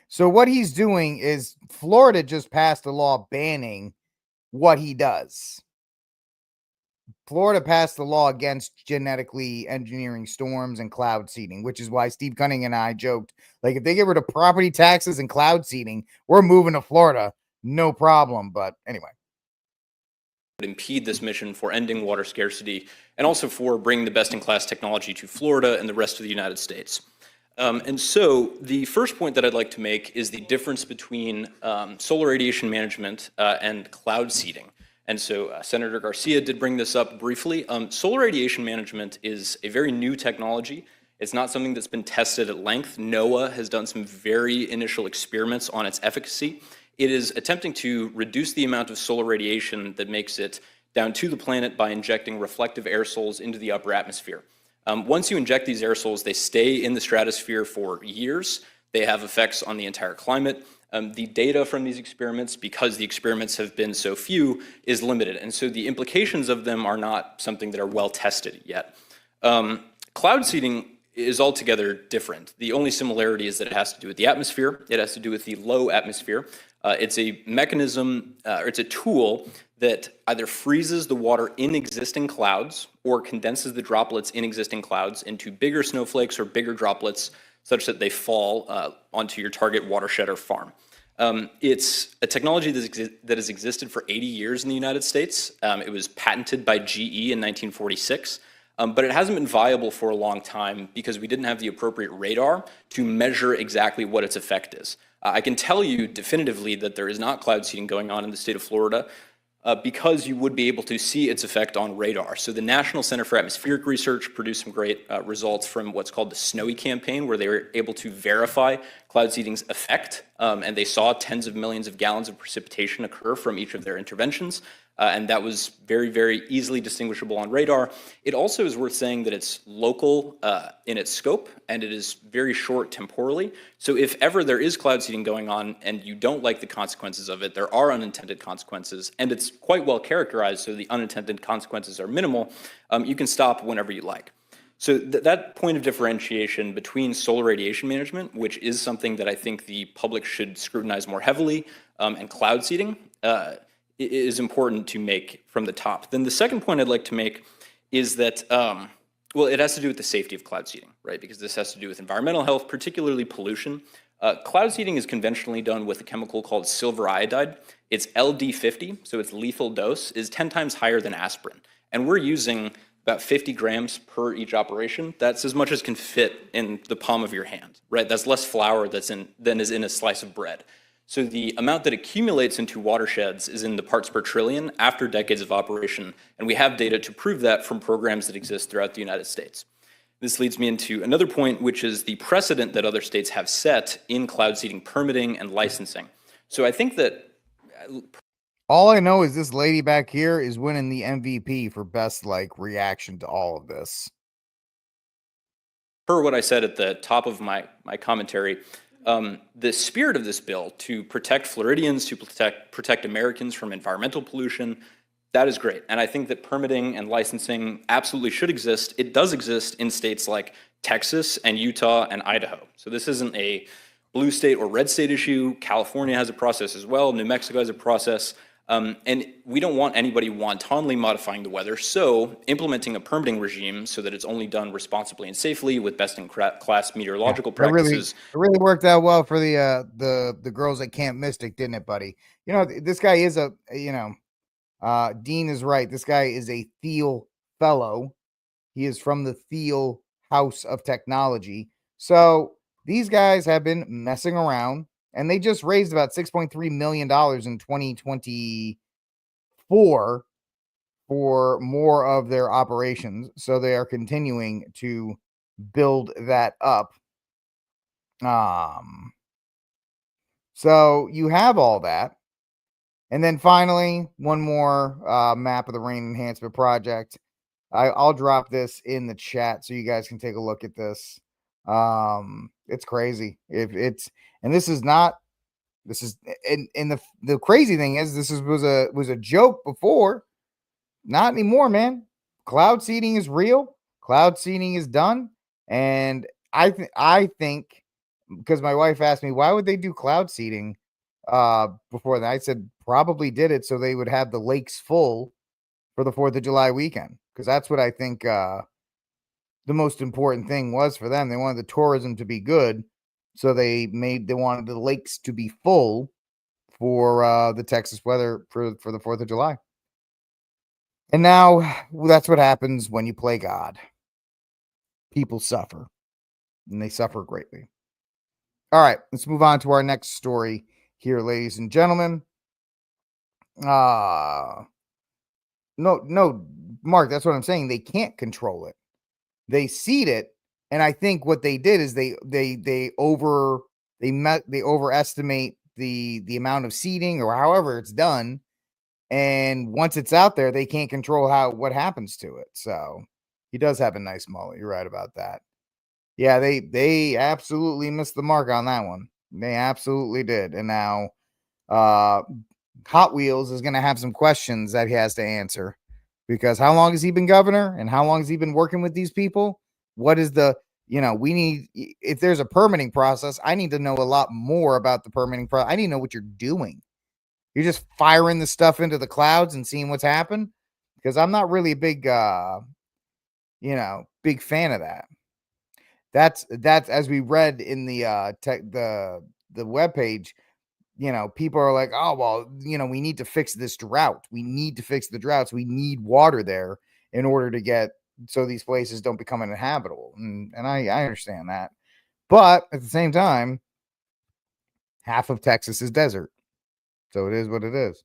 So what he's doing is Florida just passed a law banning what he does. Florida passed the law against genetically engineering storms and cloud seeding, which is why Steve Cunningham and I joked, like, if they get rid of property taxes and cloud seeding, we're moving to Florida. No problem. But anyway. Impede this mission for ending water scarcity and also for bringing the best-in-class technology to Florida and the rest of the United States. And so the first point that I'd like to make is the difference between solar radiation management and cloud seeding. And so Senator Garcia did bring this up briefly. Solar radiation management is a very new technology. It's not something that's been tested at length. NOAA has done some very initial experiments on its efficacy. It is attempting to reduce the amount of solar radiation that makes it down to the planet by injecting reflective aerosols into the upper atmosphere. Once you inject these aerosols, they stay in the stratosphere for years. They have effects on the entire climate. The data from these experiments, because the experiments have been so few, is limited. And so the implications of them are not something that are well tested yet. Cloud seeding is altogether different. The only similarity is that it has to do with the atmosphere. It has to do with the low atmosphere. It's a mechanism, or it's a tool that either freezes the water in existing clouds or condenses the droplets in existing clouds into bigger snowflakes or bigger droplets such that they fall onto your target watershed or farm. It's a technology that has existed for 80 years in the United States. It was patented by GE in 1946. But it hasn't been viable for a long time because we didn't have the appropriate radar to measure exactly what its effect is. I can tell you definitively that there is not cloud seeding going on in the state of Florida because you would be able to see its effect on radar. So the National Center for Atmospheric Research produced some great results from what's called the SNOWY campaign, where they were able to verify cloud seeding's effect, and they saw tens of millions of gallons of precipitation occur from each of their interventions. And that was very, very easily distinguishable on radar. It also is worth saying that it's local in its scope, and it is very short temporally. So if ever there is cloud seeding going on and you don't like the consequences of it, there are unintended consequences, and it's quite well characterized, so the unintended consequences are minimal. You can stop whenever you like. So that point of differentiation between solar radiation management, which is something that I think the public should scrutinize more heavily, and cloud seeding, is important to make from the top. Then the second point I'd like to make is that, well, it has to do with the safety of cloud seeding, right? Because this has to do with environmental health, particularly pollution. Cloud seeding is conventionally done with a chemical called silver iodide. Its LD50, so its lethal dose, is 10 times higher than aspirin. And we're using about 50 grams per each operation. That's as much as can fit in the palm of your hand, right? That's less flour than is in a slice of bread. So the amount that accumulates into watersheds is in the parts per trillion after decades of operation, and we have data to prove that from programs that exist throughout the United States. This leads me into another point, which is the precedent that other states have set in cloud seeding permitting and licensing. So I think that all I know is this lady back here is winning the MVP for best reaction to all of this. Per what I said at the top of my commentary, the spirit of this bill to protect Floridians, to protect Americans from environmental pollution, that is great. And I think that permitting and licensing absolutely should exist. It does exist in states like Texas and Utah and Idaho. So this isn't a blue state or red state issue. California has a process as well. New Mexico has a process. And we don't want anybody wantonly modifying the weather, so implementing a permitting regime so that it's only done responsibly and safely with best-in-class meteorological practices. It really worked out well for the girls at Camp Mystic, didn't it, buddy? You know, this guy is Dean is right. This guy is a Thiel fellow. He is from the Thiel House of Technology. So these guys have been messing around. And they just raised about $6.3 million in 2024 for more of their operations. So they are continuing to build that up. So you have all that. And then finally, one more map of the rain enhancement project. I'll drop this in the chat so you guys can take a look at this. It's crazy. The crazy thing is was a joke before. Not anymore, man. Cloud seeding is real. Cloud seeding is done. And I think because my wife asked me, why would they do cloud seeding before that? I said probably did it so they would have the lakes full for the 4th of July weekend. Because that's what I think the most important thing was for them. They wanted the tourism to be good. So they wanted the lakes to be full for the Texas weather for the 4th of July. And now that's what happens when you play God. People suffer, and they suffer greatly. All right, let's move on to our next story here, ladies and gentlemen. No, Mark, that's what I'm saying. They can't control it. They seed it. And I think what they did is they overestimate the amount of seeding or however it's done, and once it's out there, they can't control what happens to it. So he does have a nice mullet. You're right about that. Yeah, they absolutely missed the mark on that one. They absolutely did. And now Hot Wheels is going to have some questions that he has to answer, because how long has he been governor and how long has he been working with these people? What is the, we need, if there's a permitting process, I need to know a lot more about the permitting process. I need to know what you're doing. You're just firing the stuff into the clouds and seeing what's happened, because I'm not really a big, big fan of that. That's as we read in the the webpage. People are like, oh, well, we need to fix this drought. We need to fix the droughts. We need water there in order to get, so these places don't become uninhabitable. And I understand that. But at the same time, half of Texas is desert. So it is what it is.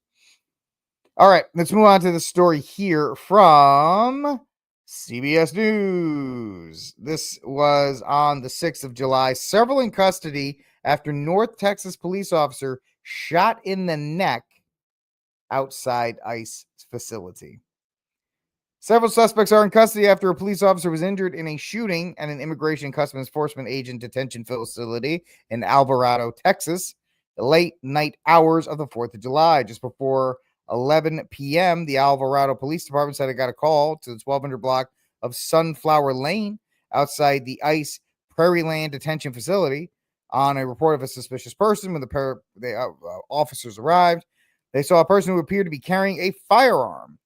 All right, let's move on to the story here from CBS News. This was on the 6th of July. Several in custody after North Texas police officer shot in the neck outside ICE facility. Several suspects are in custody after a police officer was injured in a shooting at an Immigration and Customs Enforcement agent detention facility in Alvarado, Texas, the late night hours of the 4th of July. Just before 11 p.m., the Alvarado Police Department said it got a call to the 1200 block of Sunflower Lane outside the ICE Prairie Land Detention Facility on a report of a suspicious person. When the officers arrived, they saw a person who appeared to be carrying a firearm.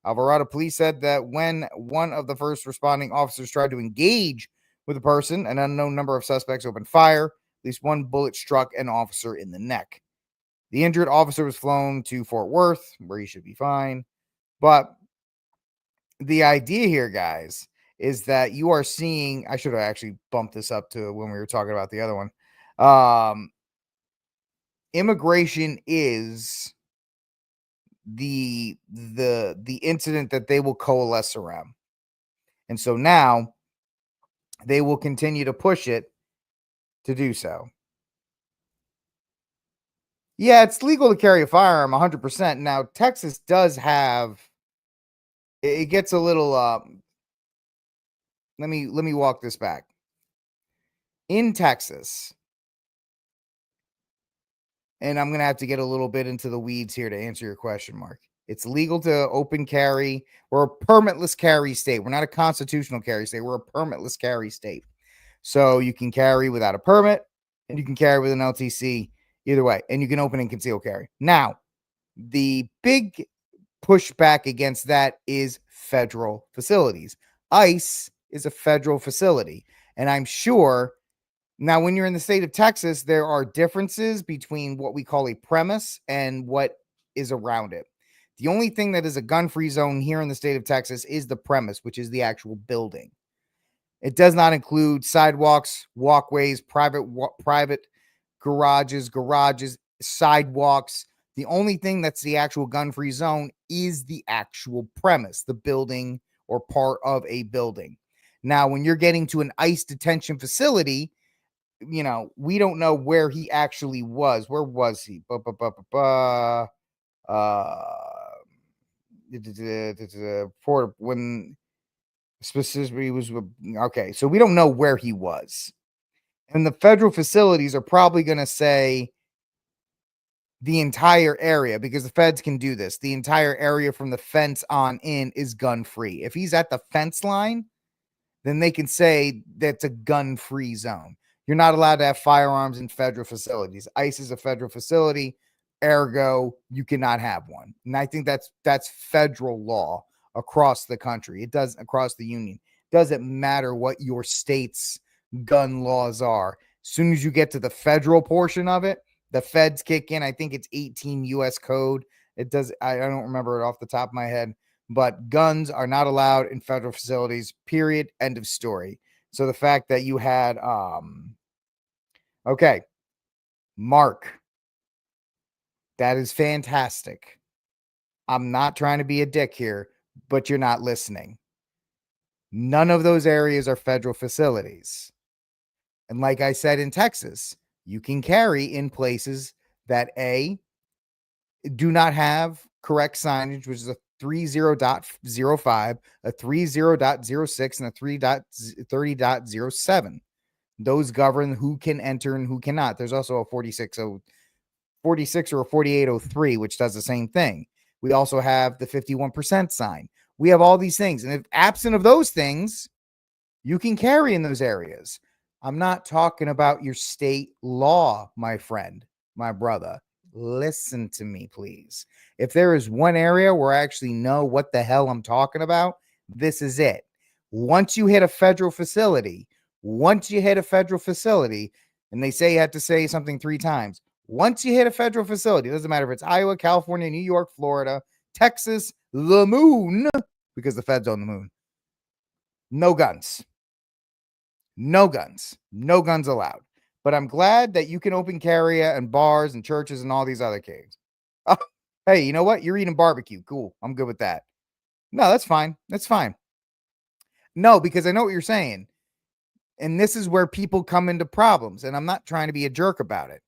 Alvarado police said that when one of the first responding officers tried to engage with the person, an unknown number of suspects opened fire. At least one bullet struck an officer in the neck. The injured officer was flown to Fort Worth, where he should be fine. But the idea here, guys, is that you are seeing, I should have actually bumped this up to when we were talking about the other one. Immigration is the incident that they will coalesce around. And so now they will continue to push it to do so. Yeah, it's legal to carry a firearm 100%. Now, Texas does have, it gets a little, let me walk this back. In Texas, and I'm going to have to get a little bit into the weeds here to answer your question, Mark. It's legal to open carry. We're a permitless carry state. We're not a constitutional carry state. We're a permitless carry state. So you can carry without a permit, and you can carry with an LTC either way. And you can open and conceal carry. Now, the big pushback against that is federal facilities. ICE is a federal facility. And I'm sure now, when you're in the state of Texas, there are differences between what we call a premise and what is around it. The only thing that is a gun-free zone here in the state of Texas is the premise, which is the actual building. It does not include sidewalks, walkways, private garages, sidewalks. The only thing that's the actual gun-free zone is the actual premise, the building or part of a building. Now, when you're getting to an ICE detention facility, we don't know where he actually was. Where was he? When specifically was okay. So we don't know where he was. And the federal facilities are probably going to say the entire area, because the feds can do this. The entire area from the fence on in is gun free. If he's at the fence line, then they can say that's a gun free zone. You're not allowed to have firearms in federal facilities. ICE is a federal facility, ergo, you cannot have one. And I think that's federal law across the country. It does across the union. Doesn't matter what your state's gun laws are. As soon as you get to the federal portion of it, the feds kick in. I think it's 18 U.S. code. It does. I don't remember it off the top of my head, but guns are not allowed in federal facilities, period. End of story. So the fact that you had, okay, Mark, that is fantastic. I'm not trying to be a dick here, but you're not listening. None of those areas are federal facilities. And like I said, in Texas, you can carry in places that do not have correct signage, which is a 30.05, a 30.06, and a 3.30.07. Those govern who can enter and who cannot. There's also a 46 or a 4803, which does the same thing. We also have the 51% sign. We have all these things. And if absent of those things, you can carry in those areas. I'm not talking about your state law, my friend, my brother. Listen to me, please. If there is one area where I actually know what the hell I'm talking about, this is it. Once you hit a federal facility, and they say you have to say something 3 times. Once you hit a federal facility, it doesn't matter if it's Iowa, California, New York, Florida, Texas, the moon, because the Fed's on the moon. No guns. No guns. No guns allowed. But I'm glad that you can open carry and bars and churches and all these other caves. Oh, hey, you know what? You're eating barbecue. Cool. I'm good with that. No, that's fine. That's fine. No, because I know what you're saying. And this is where people come into problems. And I'm not trying to be a jerk about it.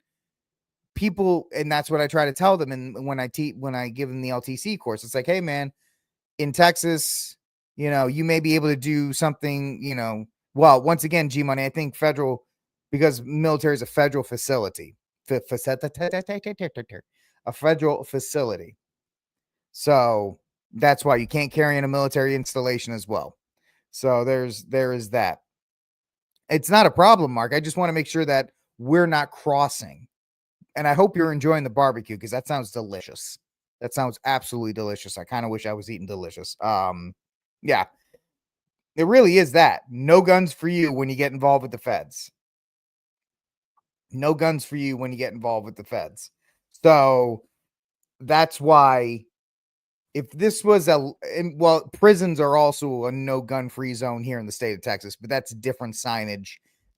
People, and that's what I try to tell them. And when I give them the LTC course, it's like, hey, man, in Texas, you may be able to do something, well, once again, G Money, I think federal, because military is a federal facility, a federal facility. So that's why you can't carry in a military installation as well. So there is that. It's not a problem, Mark. I just want to make sure that we're not crossing. And I hope you're enjoying the barbecue because that sounds delicious. That sounds absolutely delicious. I kind of wish I was eating delicious. Yeah. It really is that. No guns for you when you get involved with the feds. No guns for you when you get involved with the feds. So that's why if this was prisons are also a no gun free zone here in the state of Texas, but that's different signage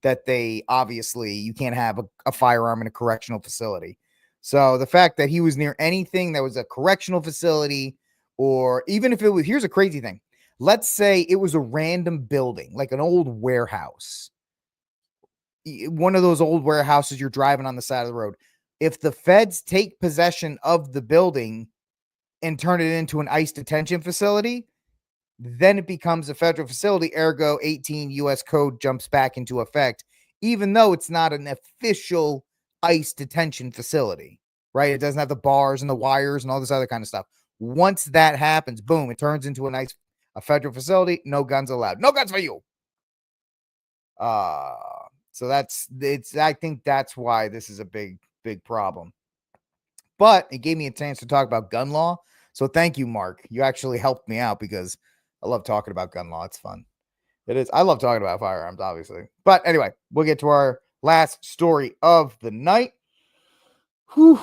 that they obviously you can't have a firearm in a correctional facility. So the fact that he was near anything that was a correctional facility, or even if it was, here's a crazy thing. Let's say it was a random building, like an old warehouse. One of those old warehouses you're driving on the side of the road. If the feds take possession of the building and turn it into an ICE detention facility, then it becomes a federal facility. Ergo, 18 U.S. code jumps back into effect, even though it's not an official ICE detention facility, right? It doesn't have the bars and the wires and all this other kind of stuff. Once that happens, boom, it turns into a federal facility. No guns allowed. No guns for you. So I think that's why this is a big problem. But it gave me a chance to talk about gun law. So thank you, Mark. You actually helped me out because I love talking about gun law. It's fun. It is. I love talking about firearms, obviously. But anyway, we'll get to our last story of the night. Whew.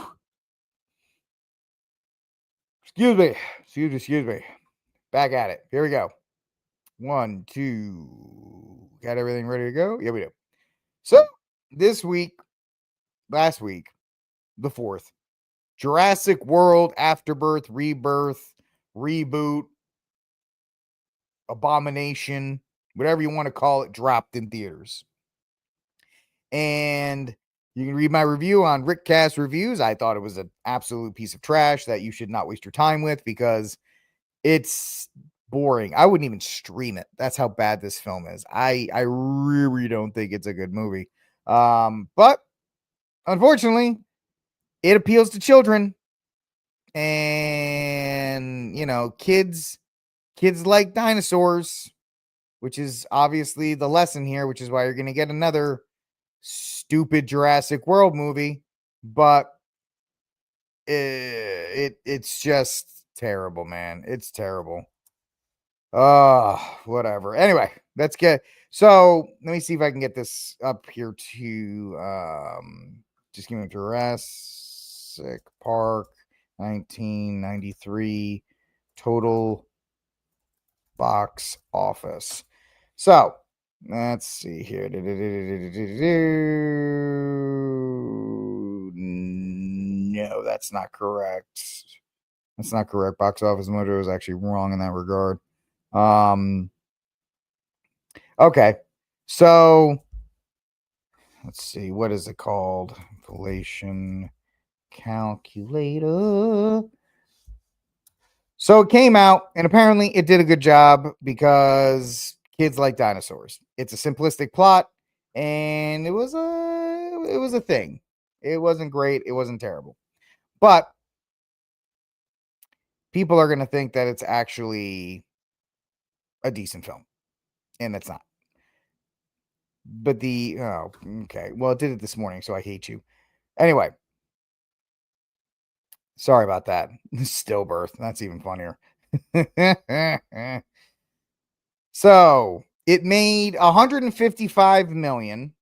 Excuse me. Back at it. Here we go. 1, 2. Got everything ready to go? Yeah, we do. So last week, the 4th, Jurassic World, Afterbirth, Rebirth, Reboot, Abomination, whatever you want to call it, dropped in theaters. And you can read my review on RickCast Reviews. I thought it was an absolute piece of trash that you should not waste your time with because it's boring. I wouldn't even stream it. That's how bad this film is. I really don't think it's a good movie. But unfortunately, it appeals to children. And, kids like dinosaurs, which is obviously the lesson here, which is why you're going to get another stupid Jurassic World movie. But it's just terrible, man. It's terrible. Whatever. Anyway, let's get. So let me see if I can get this up here to just give me Jurassic Park 1993 total box office. So let's see here. No, that's not correct. That's not correct. Box Office Mojo is actually wrong in that regard. Okay. So let's see. What is it called? Inflation calculator. So it came out, and apparently it did a good job because kids like dinosaurs. It's a simplistic plot. and it was a thing. It wasn't great. It wasn't terrible, but people are going to think that it's actually a decent film, and it's not. But okay. Well, it did it this morning, so I hate you. Anyway, sorry about that. Stillbirth. That's even funnier. So it made 155 million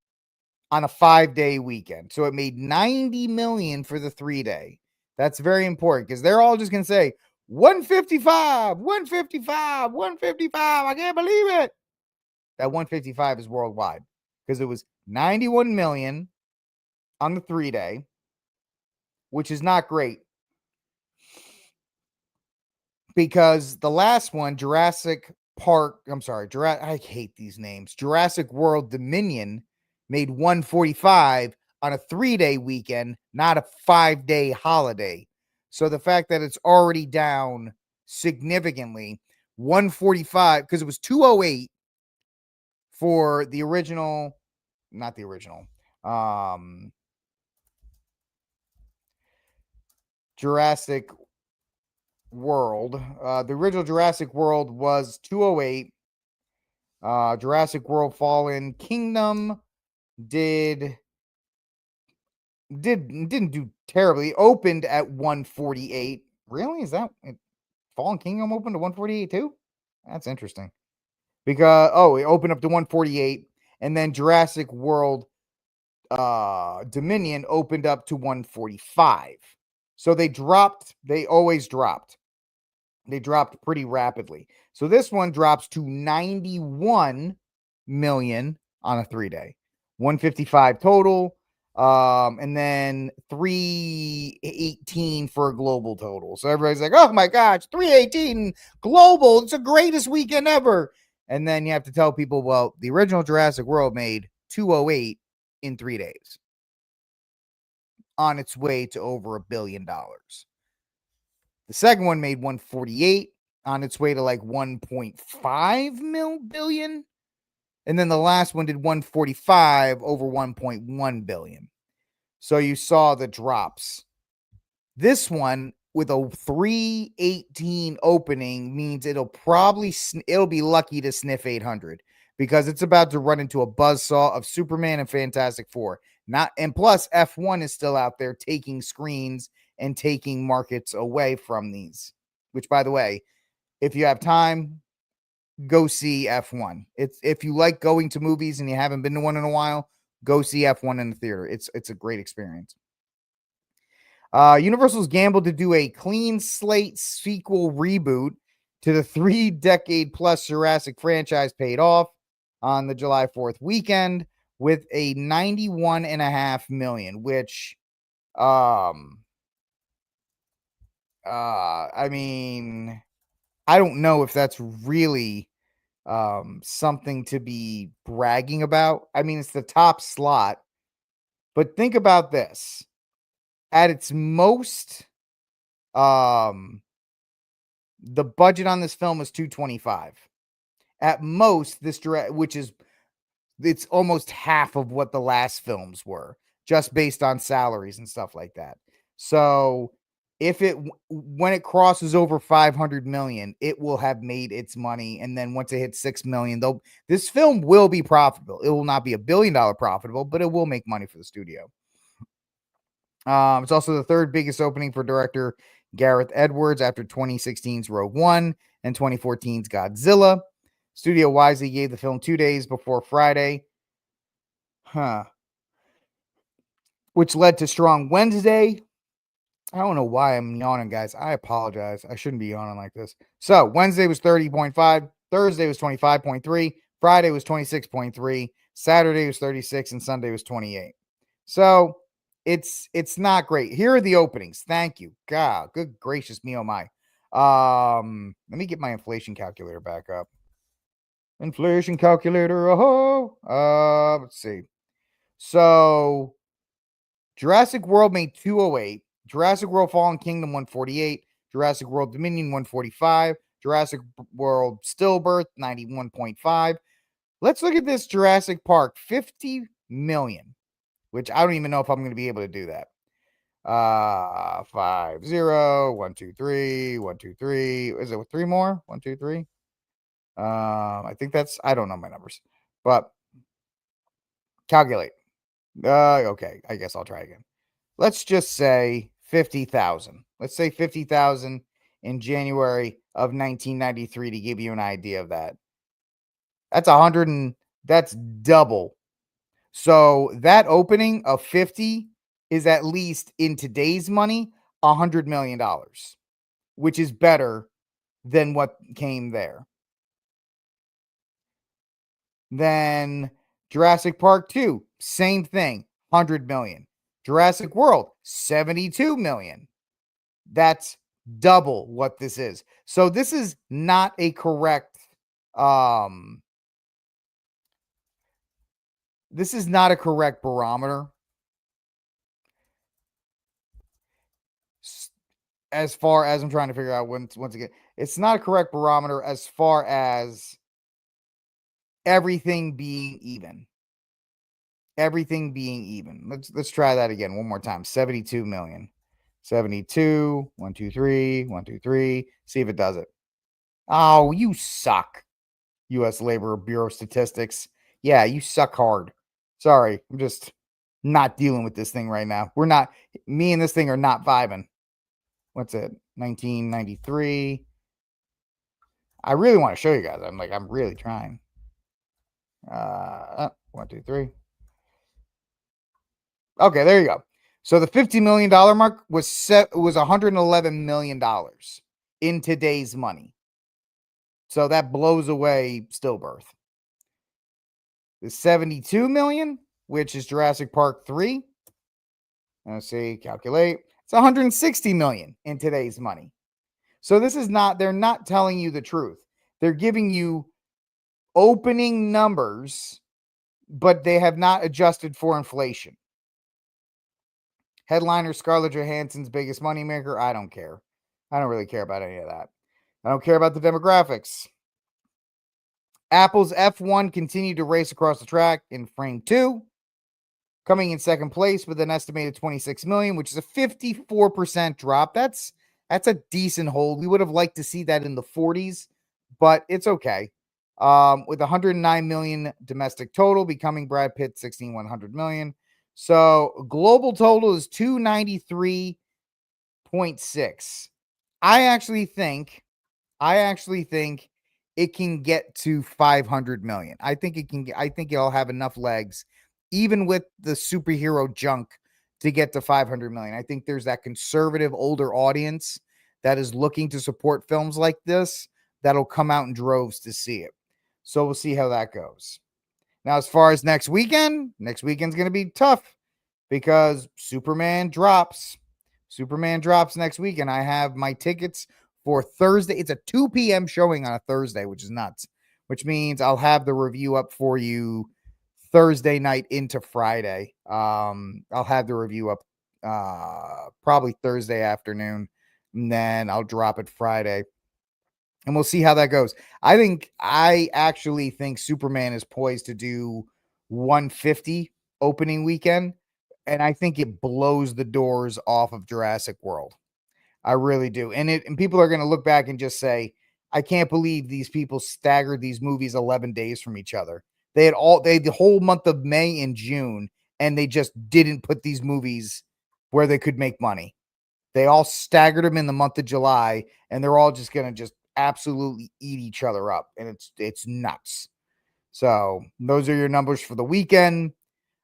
on a 5-day weekend. So it made 90 million for the 3-day. That's very important because they're all just going to say 155, 155, 155. I can't believe it. That 155 is worldwide because it was 91 million on the 3-day, which is not great because the last one, I hate these names. Jurassic World Dominion made 145 on a 3-day weekend, not a 5-day holiday. So the fact that it's already down significantly, 145, because it was 208 for the original, not the original, Jurassic World. The original Jurassic World was 208. Jurassic World Fallen Kingdom didn't do terribly. Opened at 148. Really? Is that Fallen Kingdom opened to 148 too? That's interesting. Because it opened up to 148, and then Jurassic World Dominion opened up to 145. So they always dropped. They dropped pretty rapidly. So this one drops to 91 million on a 3-day. 155 total. And then 318 for a global total. So everybody's like, oh my gosh, 318 global. It's the greatest weekend ever. And then you have to tell people, well, the original Jurassic World made 208 in 3 days on its way to over $1 billion. The second one made 148 on its way to like 1.5 billion. And then the last one did 145 over 1.1 billion. So you saw the drops. This one with a 318 opening means it'll be lucky to sniff 800 because it's about to run into a buzzsaw of Superman and Fantastic Four. And plus F1 is still out there taking screens and taking markets away from these, which, by the way, if you have time, go see F1. If you like going to movies and you haven't been to one in a while, go see F1 in the theater. It's a great experience. Universal's gambled to do a clean slate sequel reboot to the 3-decade-plus Jurassic franchise paid off on the July 4th weekend with a 91.5 million, which, I mean, I don't know if that's really something to be bragging about. I mean, it's the top slot, but think about this. At its most, the budget on this film was 225. At most, it's almost half of what the last films were, just based on salaries and stuff like that. So when it crosses over 500 million, it will have made its money. And then once it hits 6 million, this film will be profitable. It will not be $1 billion profitable, but it will make money for the studio. It's also the third biggest opening for director Gareth Edwards after 2016's Rogue One and 2014's Godzilla. Studio wisely gave the film 2 days before Friday, which led to strong Wednesday. I don't know why I'm yawning, guys. I apologize. I shouldn't be yawning like this. So Wednesday was 30.5, Thursday was 25.3, Friday was 26.3, Saturday was 36, and Sunday was 28. So it's not great. Here are the openings. Thank you. God, good gracious me, oh my. Let me get my inflation calculator back up. Inflation calculator, let's see. So Jurassic World made 208. Jurassic World Fallen Kingdom 148, Jurassic World Dominion 145, Jurassic World Stillbirth 91.5, Let's look at this Jurassic Park, 50 million, which I don't even know if I'm going to be able to do that. 5 0 1 2 3 1 2 3. Is it 3 more? 1 2 3. I think that's, I don't know my numbers, but calculate. Okay, I guess I'll try again. Let's just say 50,000. Let's say 50,000 in January of 1993 to give you an idea of that. That's 100 and that's double. So that opening of 50 is at least in today's money $100 million, which is better than what came there. Then Jurassic Park 2, same thing, 100 million. Jurassic World, 72 million. That's double what this is. So this is not a correct this is not a correct barometer as far as I'm trying to figure out once again. It's not a correct barometer as far as everything being even. Everything being even. Let's try that again one more time. 72 million. 72, 1 2 3, 1 2 3. See if it does it. Oh, you suck. US Labor Bureau Statistics. Yeah, you suck hard. Sorry, I'm just not dealing with this thing right now. We're not, me and this thing are not vibing. What's it? 1993. I really want to show you guys. I'm really trying. 1 2 3. Okay, there you go. So the $50 million mark was $111 million in today's money. So that blows away Stillbirth. The 72 million, which is Jurassic Park 3. Let's see, calculate. It's 160 million in today's money. So this is not, they're not telling you the truth. They're giving you opening numbers, but they have not adjusted for inflation. Headliner Scarlett Johansson's biggest moneymaker. I don't care. I don't really care about any of that. I don't care about the demographics. Apple's F1 continued to race across the track in frame 2, coming in second place with an estimated 26 million, which is a 54% drop. That's a decent hold. We would have liked to see that in the 40s, but it's okay. With 109 million domestic total, becoming Brad Pitt's 1,100 million. So global total is 293.6. I actually think it can get to 500 million. I think it'll have enough legs, even with the superhero junk, to get to 500 million. I think there's that conservative older audience that is looking to support films like this that'll come out in droves to see it. So we'll see how that goes. Now, as far as next weekend's going to be tough because Superman drops. Superman drops next week, and I have my tickets for Thursday. It's a 2 p.m. showing on a Thursday, which is nuts, which means I'll have the review up for you Thursday night into Friday. I'll have the review up probably Thursday afternoon, and then I'll drop it Friday. And we'll see how that goes. I actually think Superman is poised to do 150 opening weekend, and I think it blows the doors off of Jurassic World. I really do. And people are going to look back and just say, I can't believe these people staggered these movies 11 days from each other. They had the whole month of May and June, and they just didn't put these movies where they could make money. They all staggered them in the month of July, and they're all just going to just absolutely eat each other up, and it's nuts. So those are your numbers for the weekend.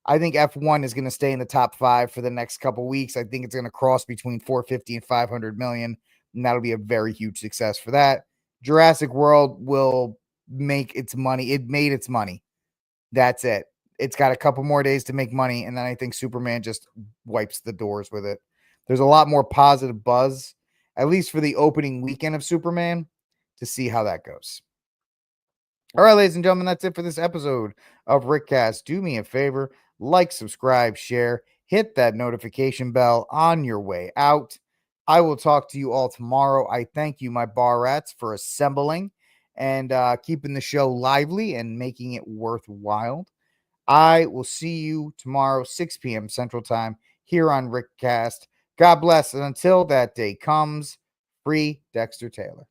I think F1 is going to stay in the top 5 for the next couple weeks. I think it's going to cross between 450 and 500 million, and that'll be a very huge success for that. Jurassic World will make its money. It made its money. That's it. It's got a couple more days to make money, and then I think Superman just wipes the doors with it. There's a lot more positive buzz, at least for the opening weekend of Superman, to see how that goes. All right, ladies and gentlemen, that's it for this episode of RickCast. Do me a favor, like, subscribe, share, hit that notification bell on your way out. I will talk to you all tomorrow. I thank you, my bar rats, for assembling, and keeping the show lively and making it worthwhile. I will see you tomorrow, 6 p.m. Central Time, here on RickCast. God bless, and until that day comes, free Dexter Taylor.